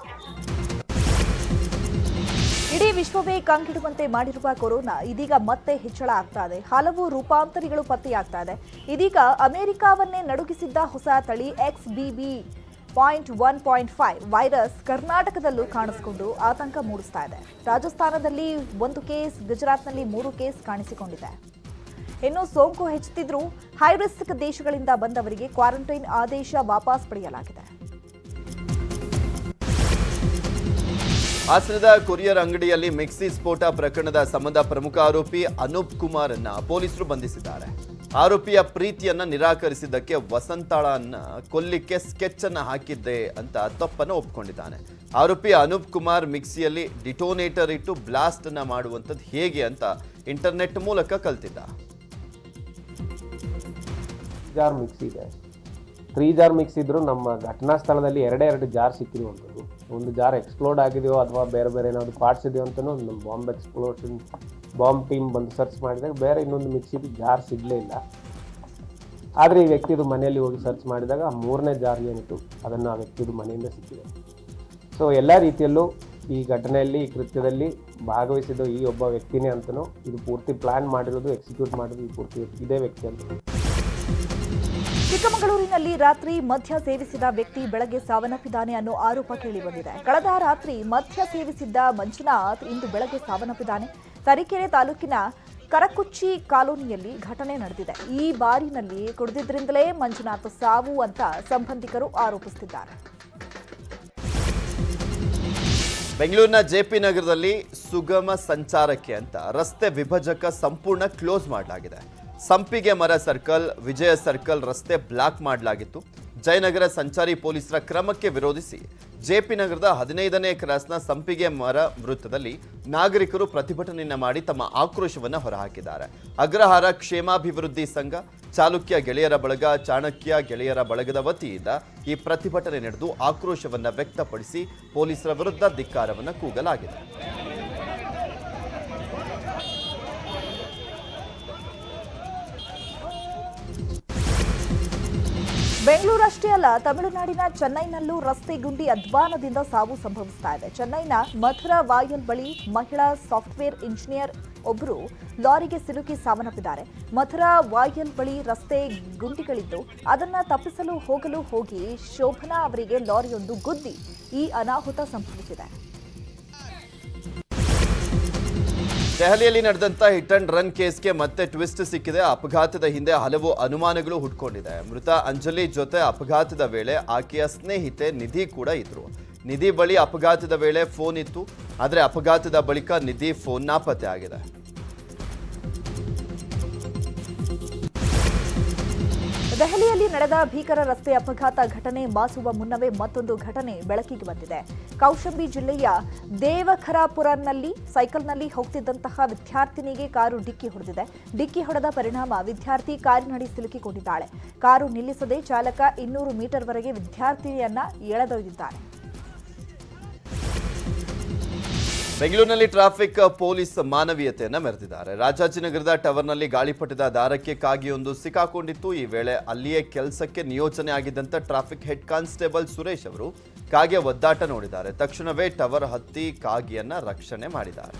ಇಡೀ ವಿಶ್ವವೇ ಕಂಗಿಡುವಂತೆ ಮಾಡಿರುವ ಕೊರೋನಾ ಇದೀಗ ಮತ್ತೆ ಹೆಚ್ಚಳ ಆಗ್ತಾ ಇದೆ. ಹಲವು ರೂಪಾಂತರಿಗಳು ಪತ್ತೆಯಾಗ್ತಾ ಇದೆ. ಇದೀಗ ಅಮೆರಿಕಾವನ್ನೇ ನಡುಗಿಸಿದ್ದ ಹೊಸ ತಳಿ XBB.1.5 ವೈರಸ್ ಕರ್ನಾಟಕದಲ್ಲೂ ಕಾಣಿಸಿಕೊಂಡು ಆತಂಕ ಮೂಡಿಸ್ತಾ ಇದೆ. ರಾಜಸ್ಥಾನದಲ್ಲಿ 1 ಕೇಸ್, ಗುಜರಾತ್ನಲ್ಲಿ 3 ಕೇಸ್ ಕಾಣಿಸಿಕೊಂಡಿದೆ. ಇನ್ನು ಸೋಂಕು ಹೆಚ್ಚುತ್ತಿದ್ರೂ ಹೈರಿಸ್ಕ್ ದೇಶಗಳಿಂದ ಬಂದವರಿಗೆ ಕ್ವಾರಂಟೈನ್ ಆದೇಶ ವಾಪಸ್ ಪಡೆಯಲಾಗಿದೆ. ಹಾಸನದ ಕೊರಿಯರ್ ಅಂಗಡಿಯಲ್ಲಿ ಮಿಕ್ಸಿ ಸ್ಫೋಟ ಪ್ರಕರಣದ ಸಂಬಂಧ ಪ್ರಮುಖ ಆರೋಪಿ ಅನೂಪ್ ಕುಮಾರ್ ಅನ್ನ ಪೊಲೀಸರು ಬಂಧಿಸಿದ್ದಾರೆ. ಆರೋಪಿಯ ಪ್ರೀತಿಯನ್ನ ನಿರಾಕರಿಸಿದ್ದಕ್ಕೆ ವಸಂತಾಳನ್ನ ಕೊಲ್ಲಿಕ್ಕೆ ಸ್ಕೆಚ್ ಅನ್ನ ಹಾಕಿದ್ದೆ ಅಂತ ತಪ್ಪನ್ನು ಒಪ್ಪಿಕೊಂಡಿದ್ದಾನೆ. ಆರೋಪಿ ಅನೂಪ್ ಕುಮಾರ್ ಮಿಕ್ಸಿಯಲ್ಲಿ ಡಿಟೋನೇಟರ್ ಇಟ್ಟು ಬ್ಲಾಸ್ಟ್ ಅನ್ನ ಮಾಡುವಂಥದ್ದು ಹೇಗೆ ಅಂತ ಇಂಟರ್ನೆಟ್ ಮೂಲಕ ಕಲ್ತಿದ್ದ. ಜಾರ್ ಮಿಕ್ಸ್ ಇದೆ, 3 ಜಾರ್ ಮಿಕ್ಸ್ ಇದ್ರು ನಮ್ಮ ಘಟನಾ ಸ್ಥಳದಲ್ಲಿ 2 ಜಾರ್ ಸಿಕ್ಕಿರುವಂಥದ್ದು. ಒಂದು ಜಾರ್ ಎಕ್ಸ್ಪ್ಲೋಡ್ ಆಗಿದೆಯೋ ಅಥವಾ ಬೇರೆ ಬೇರೆ ಏನಾದ್ರು ಪಾರ್ಟ್ಸ್ ಇದೆಯೋ ಅಂತಲೂ ನಮ್ಮ ಬಾಂಬ್ ಟೀಮ್ ಬಂದು ಸರ್ಚ್ ಮಾಡಿದಾಗ ಬೇರೆ ಇನ್ನೊಂದು ಮಿಕ್ಸಿದು ಜಾರ್ ಸಿಗಲೇ ಇಲ್ಲ. ಆದರೆ ಈ ವ್ಯಕ್ತಿದು ಮನೆಯಲ್ಲಿ ಹೋಗಿ ಸರ್ಚ್ ಮಾಡಿದಾಗ 3ನೇ ಜಾರ್ ಏನಿತ್ತು ಅದನ್ನು ಆ ವ್ಯಕ್ತಿದು ಮನೆಯಿಂದ ಸಿಕ್ಕಿದೆ. ಸೊ ಎಲ್ಲ ರೀತಿಯಲ್ಲೂ ಈ ಘಟನೆಯಲ್ಲಿ, ಈ ಕೃತ್ಯದಲ್ಲಿ ಭಾಗವಹಿಸಿದ ಈ ಒಬ್ಬ ವ್ಯಕ್ತಿನೇ ಅಂತಲೂ, ಇದು ಪೂರ್ತಿ ಪ್ಲಾನ್ ಮಾಡಿರೋದು, ಎಕ್ಸಿಕ್ಯೂಟ್ ಮಾಡೋದು ಈ ಪೂರ್ತಿ ಇದೇ ವ್ಯಕ್ತಿ ಅಂತ. ಚಿಕ್ಕಮಗಳೂರಿನಲ್ಲಿ ರಾತ್ರಿ ಮದ್ಯ ಸೇವಿಸಿದ ವ್ಯಕ್ತಿ ಬೆಳಗ್ಗೆ ಸಾವನ್ನಪ್ಪಿದ್ದಾನೆ ಅನ್ನೋ ಆರೋಪ ಕೇಳಿಬಂದಿದೆ. ಕಳೆದ ರಾತ್ರಿ ಮದ್ಯ ಸೇವಿಸಿದ್ದ ಮಂಜುನಾಥ್ ಇಂದು ಬೆಳಗ್ಗೆ ಸಾವನ್ನಪ್ಪಿದ್ದಾನೆ. ತರೀಕೆರೆ ತಾಲೂಕಿನ ಕರಕುಚ್ಚಿ ಕಾಲೋನಿಯಲ್ಲಿ ಘಟನೆ ನಡೆದಿದೆ. ಈ ಬಾರಿನಲ್ಲಿ ಕುಡಿದಿದ್ರಿಂದಲೇ ಮಂಜುನಾಥ್ ಸಾವು ಅಂತ ಸಂಬಂಧಿಕರು ಆರೋಪಿಸುತ್ತಿದ್ದಾರೆ. ಬೆಂಗಳೂರಿನ JP ನಗರದಲ್ಲಿ ಸುಗಮ ಸಂಚಾರಕ್ಕೆ ಅಂತ ರಸ್ತೆ ವಿಭಜಕ ಸಂಪೂರ್ಣ ಕ್ಲೋಸ್ ಮಾಡಲಾಗಿದೆ. ಸಂಪಿಗೆ ಮರ ಸರ್ಕಲ್, ವಿಜಯ ಸರ್ಕಲ್ ರಸ್ತೆ ಬ್ಲಾಕ್ ಮಾಡಲಾಗಿತ್ತು. ಜಯನಗರ ಸಂಚಾರಿ ಪೊಲೀಸರ ಕ್ರಮಕ್ಕೆ ವಿರೋಧಿಸಿ JP ನಗರದ 15ನೇ ಕ್ರಾಸ್ನ ಸಂಪಿಗೆ ಮರ ವೃತ್ತದಲ್ಲಿ ನಾಗರಿಕರು ಪ್ರತಿಭಟನೆಯನ್ನ ಮಾಡಿ ತಮ್ಮ ಆಕ್ರೋಶವನ್ನು ಹೊರಹಾಕಿದ್ದಾರೆ. ಅಗ್ರಹಾರ ಕ್ಷೇಮಾಭಿವೃದ್ಧಿ ಸಂಘ, ಚಾಲುಕ್ಯ ಗೆಳೆಯರ ಬಳಗ, ಚಾಣಕ್ಯ ಗೆಳೆಯರ ಬಳಗದ ವತಿಯಿಂದ ಈ ಪ್ರತಿಭಟನೆ ನಡೆದು ಆಕ್ರೋಶವನ್ನು ವ್ಯಕ್ತಪಡಿಸಿ ಪೊಲೀಸರ ವಿರುದ್ಧ ಧಿಕ್ಕಾರವನ್ನು ಕೂಗಲಾಗಿದೆ. ಬೆಂಗಳೂರು ಅಷ್ಟೇ ಅಲ್ಲ, ತಮಿಳುನಾಡಿನ ಚೆನ್ನೈನಲ್ಲೂ ರಸ್ತೆ ಗುಂಡಿ ಅಧ್ವಾನದಿಂದ ಸಾವು ಸಂಭವಿಸ್ತಾ ಇದೆ. ಚೆನ್ನೈನ ಮಥುರಾ ವಾಯಲ್ ಬಳಿ ಮಹಿಳಾ ಸಾಫ್ಟ್ವೇರ್ ಇಂಜಿನಿಯರ್ ಒಬ್ಬರು ಲಾರಿಗೆ ಸಿಲುಕಿ ಸಾವನ್ನಪ್ಪಿದ್ದಾರೆ. ಮಥುರಾ ವಾಯಲ್ ಬಳಿ ರಸ್ತೆ ಗುಂಡಿಗಳಿದ್ದು ಅದನ್ನ ತಪ್ಪಿಸಲು ಹೋಗಿ ಶೋಭನಾ ಅವರಿಗೆ ಲಾರಿಯೊಂದು ಗುದ್ದಿ ಈ ಅನಾಹುತ ಸಂಭವಿಸಿದೆ. ದೆಹಲಿಯಲ್ಲಿ ನಡೆದಂತ ಹಿಟ್ ಅಂಡ್ ರನ್ ಕೇಸ್ಗೆ ಮತ್ತೆ ಟ್ವಿಸ್ಟ್ ಸಿಕ್ಕಿದೆ. ಅಪಘಾತದ ಹಿಂದೆ ಹಲವು ಅನುಮಾನಗಳು ಹುಟ್ಕೊಂಡಿದೆ. ಮೃತ ಅಂಜಲಿ ಜೊತೆ ಅಪಘಾತದ ವೇಳೆ ಆಕೆಯ ಸ್ನೇಹಿತೆ ನಿಧಿ ಕೂಡ ಇದ್ರು. ನಿಧಿ ಬಳಿ ಅಪಘಾತದ ವೇಳೆ ಫೋನ್ ಇತ್ತು, ಆದರೆ ಅಪಘಾತದ ಬಳಿಕ ನಿಧಿ ಫೋನ್ ನಾಪತ್ತೆ ಆಗಿದೆ. ದೆಹಲಿಯಲ್ಲಿ ನಡೆದ ಭೀಕರ ರಸ್ತೆ ಅಪಘಾತ ಘಟನೆ ಮಾಸುವ ಮುನ್ನವೇ ಮತ್ತೊಂದು ಘಟನೆ ಬೆಳಕಿಗೆ ಬಂದಿದೆ. ಕೌಶಂಬಿ ಜಿಲ್ಲೆಯ ದೇವಖರಾಪುರನಲ್ಲಿ ಸೈಕಲ್ನಲ್ಲಿ ಹೋಗ್ತಿದ್ದಂತಹ ವಿದ್ಯಾರ್ಥಿನಿಗೆ ಕಾರು ಡಿಕ್ಕಿ ಹೊಡೆದಿದೆ. ಡಿಕ್ಕಿ ಹೊಡೆದ ಪರಿಣಾಮ ವಿದ್ಯಾರ್ಥಿ ಕಾರಿನಡಿ ಸಿಲುಕಿಕೊಂಡಿದ್ದಾಳೆ. ಕಾರು ನಿಲ್ಲಿಸದೆ ಚಾಲಕ 200 ಮೀಟರ್ವರೆಗೆ ವಿದ್ಯಾರ್ಥಿನಿಯನ್ನ ಎಳೆದೊಯ್ದಿದ್ದಾನೆ. ಬೆಂಗಳೂರಿನಲ್ಲಿ ಟ್ರಾಫಿಕ್ ಪೊಲೀಸ್ ಮಾನವೀಯತೆಯನ್ನ ಮೆರೆದಿದ್ದಾರೆ. ರಾಜಾಜಿನಗರದ ಟವರ್ನಲ್ಲಿ ಗಾಳಿಪಟದ ದಾರಕ್ಕೆ ಕಾಗಿಯೊಂದು ಸಿಕ್ಕಾಕೊಂಡಿತ್ತು. ಈ ವೇಳೆ ಅಲ್ಲಿಯೇ ಕೆಲಸಕ್ಕೆ ನಿಯೋಜನೆ ಆಗಿದ್ದಂತ ಟ್ರಾಫಿಕ್ ಹೆಡ್ ಕಾನ್ಸ್ಟೇಬಲ್ ಸುರೇಶ್ ಅವರು ಕಾಗಿಯ ಒದ್ದಾಟ ನೋಡಿದ್ದಾರೆ. ತಕ್ಷಣವೇ ಟವರ್ ಹತ್ತಿ ಕಾಗಿಯನ್ನ ರಕ್ಷಣೆ ಮಾಡಿದ್ದಾರೆ.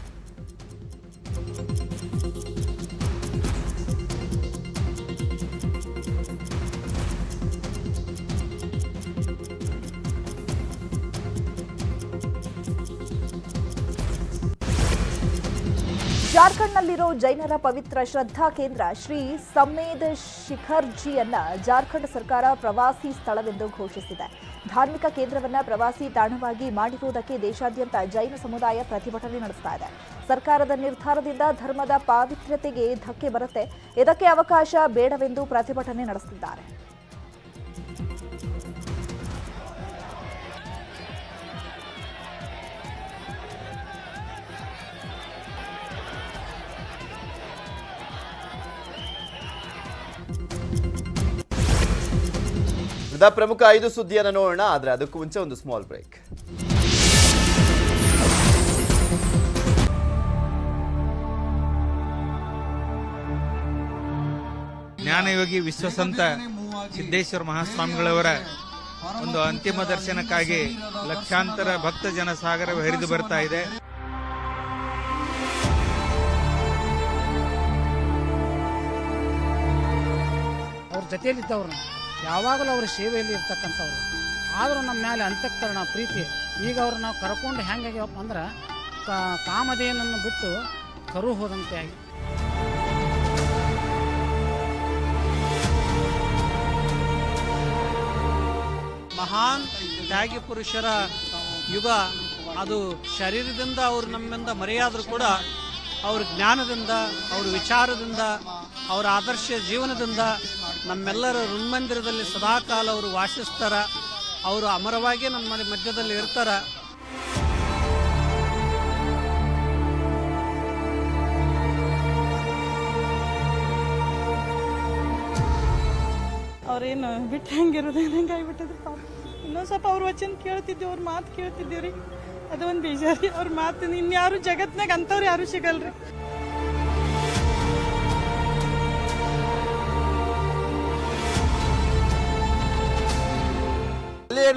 ಜಾರ್ಖಂಡ್ನಲ್ಲಿರೋ ಜೈನರ ಪವಿತ್ರ ಶ್ರದ್ಧಾ ಕೇಂದ್ರ ಶ್ರೀ ಸಮ್ಮೇದ್ ಶಿಖರ್ಜಿಯನ್ನ ಜಾರ್ಖಂಡ್ ಸರ್ಕಾರ ಪ್ರವಾಸಿ ಸ್ಥಳವೆಂದು ಘೋಷಿಸಿದೆ. ಧಾರ್ಮಿಕ ಕೇಂದ್ರವನ್ನ ಪ್ರವಾಸಿ ತಾಣವಾಗಿ ಮಾಡಿರುವುದಕ್ಕೆ ದೇಶಾದ್ಯಂತ ಜೈನ ಸಮುದಾಯ ಪ್ರತಿಭಟನೆ ನಡೆಸ್ತಾ ಇದೆ. ಸರ್ಕಾರದ ನಿರ್ಧಾರದಿಂದ ಧರ್ಮದ ಪಾವಿತ್ರ್ಯತೆಗೆ ಧಕ್ಕೆ ಬರುತ್ತೆ, ಇದಕ್ಕೆ ಅವಕಾಶ ಬೇಡವೆಂದು ಪ್ರತಿಭಟನೆ ನಡೆಸುತ್ತಿದ್ದಾರೆ. ಪ್ರಮುಖ 5 ಸುದ್ದಿಯನ್ನು ನೋಡೋಣ. ಆದರೆ ಅದಕ್ಕೂ ಮುಂಚೆ ಒಂದು ಸ್ಮಾಲ್ ಬ್ರೇಕ್. ಜ್ಞಾನಯೋಗಿ ವಿಶ್ವಸಂತ ಸಿದ್ದೇಶ್ವರ ಮಹಾಸ್ವಾಮಿಗಳವರ ಒಂದು ಅಂತಿಮ ದರ್ಶನಕ್ಕಾಗಿ ಲಕ್ಷಾಂತರ ಭಕ್ತ ಜನ ಸಾಗರ ಹರಿದು ಬರ್ತಾ ಇದೆ. ಅವ್ರ ಜೊತೆಯಲ್ಲಿದ್ದವ್ರು ಯಾವಾಗಲೂ ಅವರ ಸೇವೆಯಲ್ಲಿ ಇರ್ತಕ್ಕಂಥವ್ರು, ಆದರೂ ನಮ್ಮ ಮೇಲೆ ಅಂತಃಕರಣ ಪ್ರೀತಿ. ಈಗ ಅವ್ರು ನಾವು ಕರ್ಕೊಂಡು ಹೆಂಗಾಗ್ಯವಪ್ಪ ಅಂದ್ರೆ ಕಾಮಧೇನನ್ನು ಬಿಟ್ಟು ಕರು ಹೋದಂತೆ ಆಗಿ. ಮಹಾನ್ ತ್ಯಾಗಿ ಪುರುಷರ ಯುಗ ಅದು. ಶರೀರದಿಂದ ಅವರು ನಮ್ಮಿಂದ ಮರೆಯಾದರೂ ಕೂಡ ಅವ್ರ ಜ್ಞಾನದಿಂದ, ಅವ್ರ ವಿಚಾರದಿಂದ, ಅವರ ಆದರ್ಶ ಜೀವನದಿಂದ ನಮ್ಮೆಲ್ಲರ ಋನ್ಮಂದಿರದಲ್ಲಿ ಸದಾಕಾಲ ಅವರು ವಾಸಿಸ್ತಾರ. ಅವರು ಅಮರವಾಗಿ ನಮ್ಮ ಮಧ್ಯದಲ್ಲಿ ಇರ್ತಾರ. ಅವ್ರೇನು ಬಿಟ್ಟು ಹೆಂಗಿರೋದು ಹೆಂಗೆ ಆಗಿಬಿಟ್ಟದ್ರಿ ಪಾಪ. ಇನ್ನೊಂದು ಸ್ವಲ್ಪ ಅವ್ರ ವಚನ ಕೇಳ್ತಿದ್ದೇವೆ, ಅವ್ರ ಮಾತು ಕೇಳ್ತಿದ್ದೇವ್ರಿ. ಅದೊಂದು ಬೇಜಾರಿ. ಅವ್ರ ಮಾತು ಇನ್ಯಾರು ಜಗತ್ನಾಗ ಅಂಥವ್ರು ಯಾರು ಸಿಗಲ್ರಿ.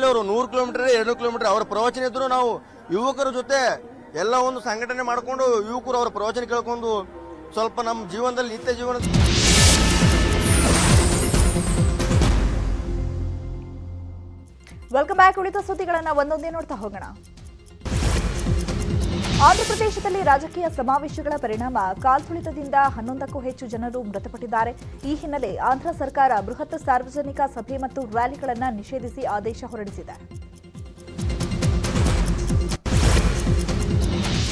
ಅವರು 100 ಕಿಲೋಮೀಟರ್ 200 ಕಿಲೋಮೀಟರ್ ಅವರ ಪ್ರವಚನ ಇದ್ರು ನಾವು ಯುವಕರ ಜೊತೆ ಎಲ್ಲ ಒಂದು ಸಂಘಟನೆ ಮಾಡಿಕೊಂಡು ಯುವಕರು ಅವರ ಪ್ರವಚನ ಕೇಳ್ಕೊಂಡು ಸ್ವಲ್ಪ ನಮ್ಮ ಜೀವನದಲ್ಲಿ ನಿತ್ಯ ಜೀವನ. Welcome back. ಉಳಿದ ಸುದ್ದಿಗಳನ್ನ ಒಂದೊಂದೇ ನೋಡ್ತಾ ಹೋಗೋಣ. ಆಂಧ್ರಪ್ರದೇಶದಲ್ಲಿ ರಾಜಕೀಯ ಸಮಾವೇಶಗಳ ಪರಿಣಾಮ ಕಾಲ್ತುಳಿತದಿಂದ 11ಕ್ಕೂ ಹೆಚ್ಚು ಜನರು ಮೃತಪಟ್ಟಿದ್ದಾರೆ. ಈ ಹಿನ್ನೆಲೆ ಆಂಧ್ರ ಸರ್ಕಾರ ಬೃಹತ್ ಸಾರ್ವಜನಿಕ ಸಭೆ ಮತ್ತು ರ್ಯಾಲಿಗಳನ್ನು ನಿಷೇಧಿಸಿ ಆದೇಶ ಹೊರಡಿಸಿದೆ.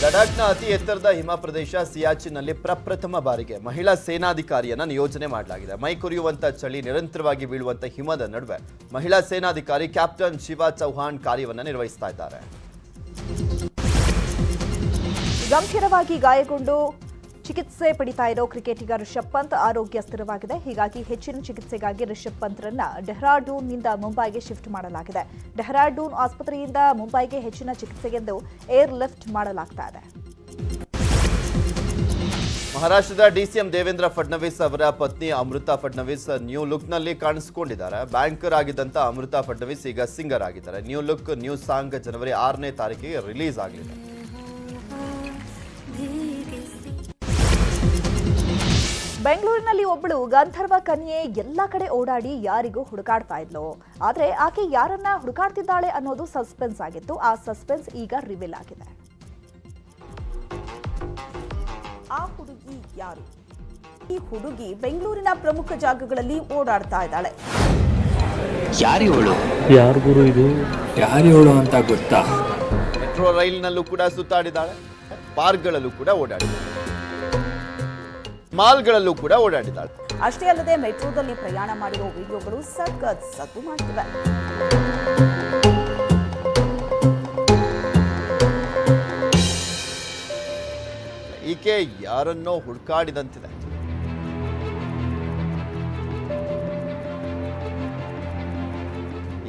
ಲಡಾಖ್ನ ಅತಿ ಎತ್ತರದ ಹಿಮ ಪ್ರದೇಶ ಸಿಯಾಚಿನ್ನಲ್ಲಿ ಪ್ರಪ್ರಥಮ ಬಾರಿಗೆ ಮಹಿಳಾ ಸೇನಾಧಿಕಾರಿಯನ್ನ ನಿಯೋಜನೆ ಮಾಡಲಾಗಿದೆ. ಮೈ ಕೊರೆಯುವಂತ ಚಳಿ, ನಿರಂತರವಾಗಿ ಬೀಳುವಂತ ಹಿಮದ ನಡುವೆ ಮಹಿಳಾ ಸೇನಾಧಿಕಾರಿ ಕ್ಯಾಪ್ಟನ್ ಶಿವಾ ಚೌಹಾಣ್ ಕಾರ್ಯವನ್ನು ನಿರ್ವಹಿಸ್ತಾ ಇದ್ದಾರೆ. ಗಂಭೀರವಾಗಿ ಗಾಯಗೊಂಡು ಚಿಕಿತ್ಸೆ ಪಡಿತಾ ಇರೋ ಕ್ರಿಕೆಟಿಗ ರಿಷಬ್ ಪಂತ್ ಆರೋಗ್ಯ ಸ್ಥಿರವಾಗಿದೆ. ಹೀಗಾಗಿ ಹೆಚ್ಚಿನ ಚಿಕಿತ್ಸೆಗಾಗಿ ರಿಷಬ್ ಪಂತ್ರನ್ನ ಡೆಹ್ರಾಡೂನ್ನಿಂದ ಮುಂಬೈಗೆ ಶಿಫ್ಟ್ ಮಾಡಲಾಗಿದೆ. ಡೆಹ್ರಾಡೂನ್ ಆಸ್ಪತ್ರೆಯಿಂದ ಮುಂಬೈಗೆ ಹೆಚ್ಚಿನ ಚಿಕಿತ್ಸೆಗೆಂದು ಏರ್ ಲಿಫ್ಟ್ ಮಾಡಲಾಗ್ತಾ ಇದೆ. ಮಹಾರಾಷ್ಟ್ರದ ಡಿಸಿಎಂ ದೇವೇಂದ್ರ ಫಡ್ನವೀಸ್ ಅವರ ಪತ್ನಿ ಅಮೃತಾ ಫಡ್ನವೀಸ್ ನ್ಯೂ ಲುಕ್ನಲ್ಲಿ ಕಾಣಿಸಿಕೊಂಡಿದ್ದಾರೆ. ಬ್ಯಾಂಕರ್ ಆಗಿದ್ದಂತ ಅಮೃತಾ ಫಡ್ನವೀಸ್ ಈಗ ಸಿಂಗರ್ ಆಗಿದ್ದಾರೆ. ನ್ಯೂ ಲುಕ್ ನ್ಯೂ ಸಾಂಗ್ ಜನವರಿ 6ನೇ ತಾರೀಕಿಗೆ ರಿಲೀಸ್ ಆಗಲಿದೆ. ಬೆಂಗಳೂರಿನಲ್ಲಿ ಒಬ್ಬಳು ಗಂಧರ್ವ ಕನ್ಯೆ ಎಲ್ಲ ಕಡೆ ಓಡಾಡಿ ಯಾರಿಗೂ ಹುಡುಕಾಡ್ತಾ ಇದ್ಲು. ಆದ್ರೆ ಆಕೆ ಯಾರನ್ನ ಹುಡುಕಾಡ್ತಿದ್ದಾಳೆ ಅನ್ನೋದು ಸಸ್ಪೆನ್ಸ್ ಆಗಿತ್ತು. ಆ ಸಸ್ಪೆನ್ಸ್ ಈಗ ರಿವೀಲ್ ಆಗಿದೆ. ಆ ಹುಡುಗಿ ಯಾರು? ಈ ಹುಡುಗಿ ಬೆಂಗಳೂರಿನ ಪ್ರಮುಖ ಜಾಗಗಳಲ್ಲಿ ಓಡಾಡ್ತಾ ಇದ್ದಾಳೆ. ಯಾರಿವಳು? ಯಾರು ಗುರು ಇದು? ಯಾರಿವಳು ಅಂತ ಗೊತ್ತಾ? ಮೆಟ್ರೋ ರೈಲಿನಲ್ಲೂ ಕೂಡ ಸುತ್ತಾಡಿದ್ದಾಳೆ, ಪಾರ್ಕ್ಗಳಲ್ಲೂ ಕೂಡ ಓಡಾಡಿದ್ದಾಳೆ. ಮಾಲ್ಗಳಲ್ಲೂ ಕೂಡ ಓಡಾಡಿದ್ದಾಳೆ. ಅಷ್ಟೇ ಅಲ್ಲದೆ ಮೆಟ್ರೋದಲ್ಲಿ ಪ್ರಯಾಣ ಮಾಡಿರೋ ವಿಡಿಯೋಗಳು ಸಖತ್ ಸದ್ದು ಮಾಡ್ತಿವೆ. ಈಕೆ ಯಾರನ್ನೋ ಹುಡುಕಾಡಿದಂತಿದೆ.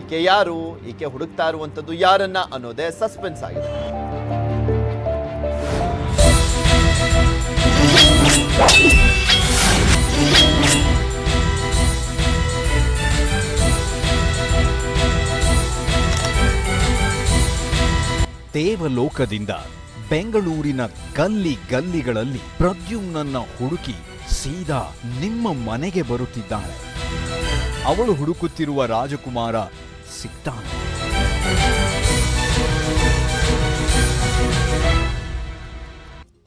ಈಕೆ ಯಾರು, ಈಕೆ ಹುಡುಕ್ತಾ ಇರುವಂತದ್ದು ಯಾರನ್ನ ಅನ್ನೋದೇ ಸಸ್ಪೆನ್ಸ್ ಆಗಿದೆ. ದೇವಲೋಕದಿಂದ ಬೆಂಗಳೂರಿನ ಗಲ್ಲಿ ಗಲ್ಲಿಗಳಲ್ಲಿ ಪ್ರದ್ಯುಮ್ನನ್ನ ಹುಡುಕಿ ಸೀದಾ ನಿಮ್ಮ ಮನೆಗೆ ಬರುತ್ತಿದ್ದಾಳೆ. ಅವಳು ಹುಡುಕುತ್ತಿರುವ ರಾಜಕುಮಾರ ಸಿಗ್ತಾನೆ.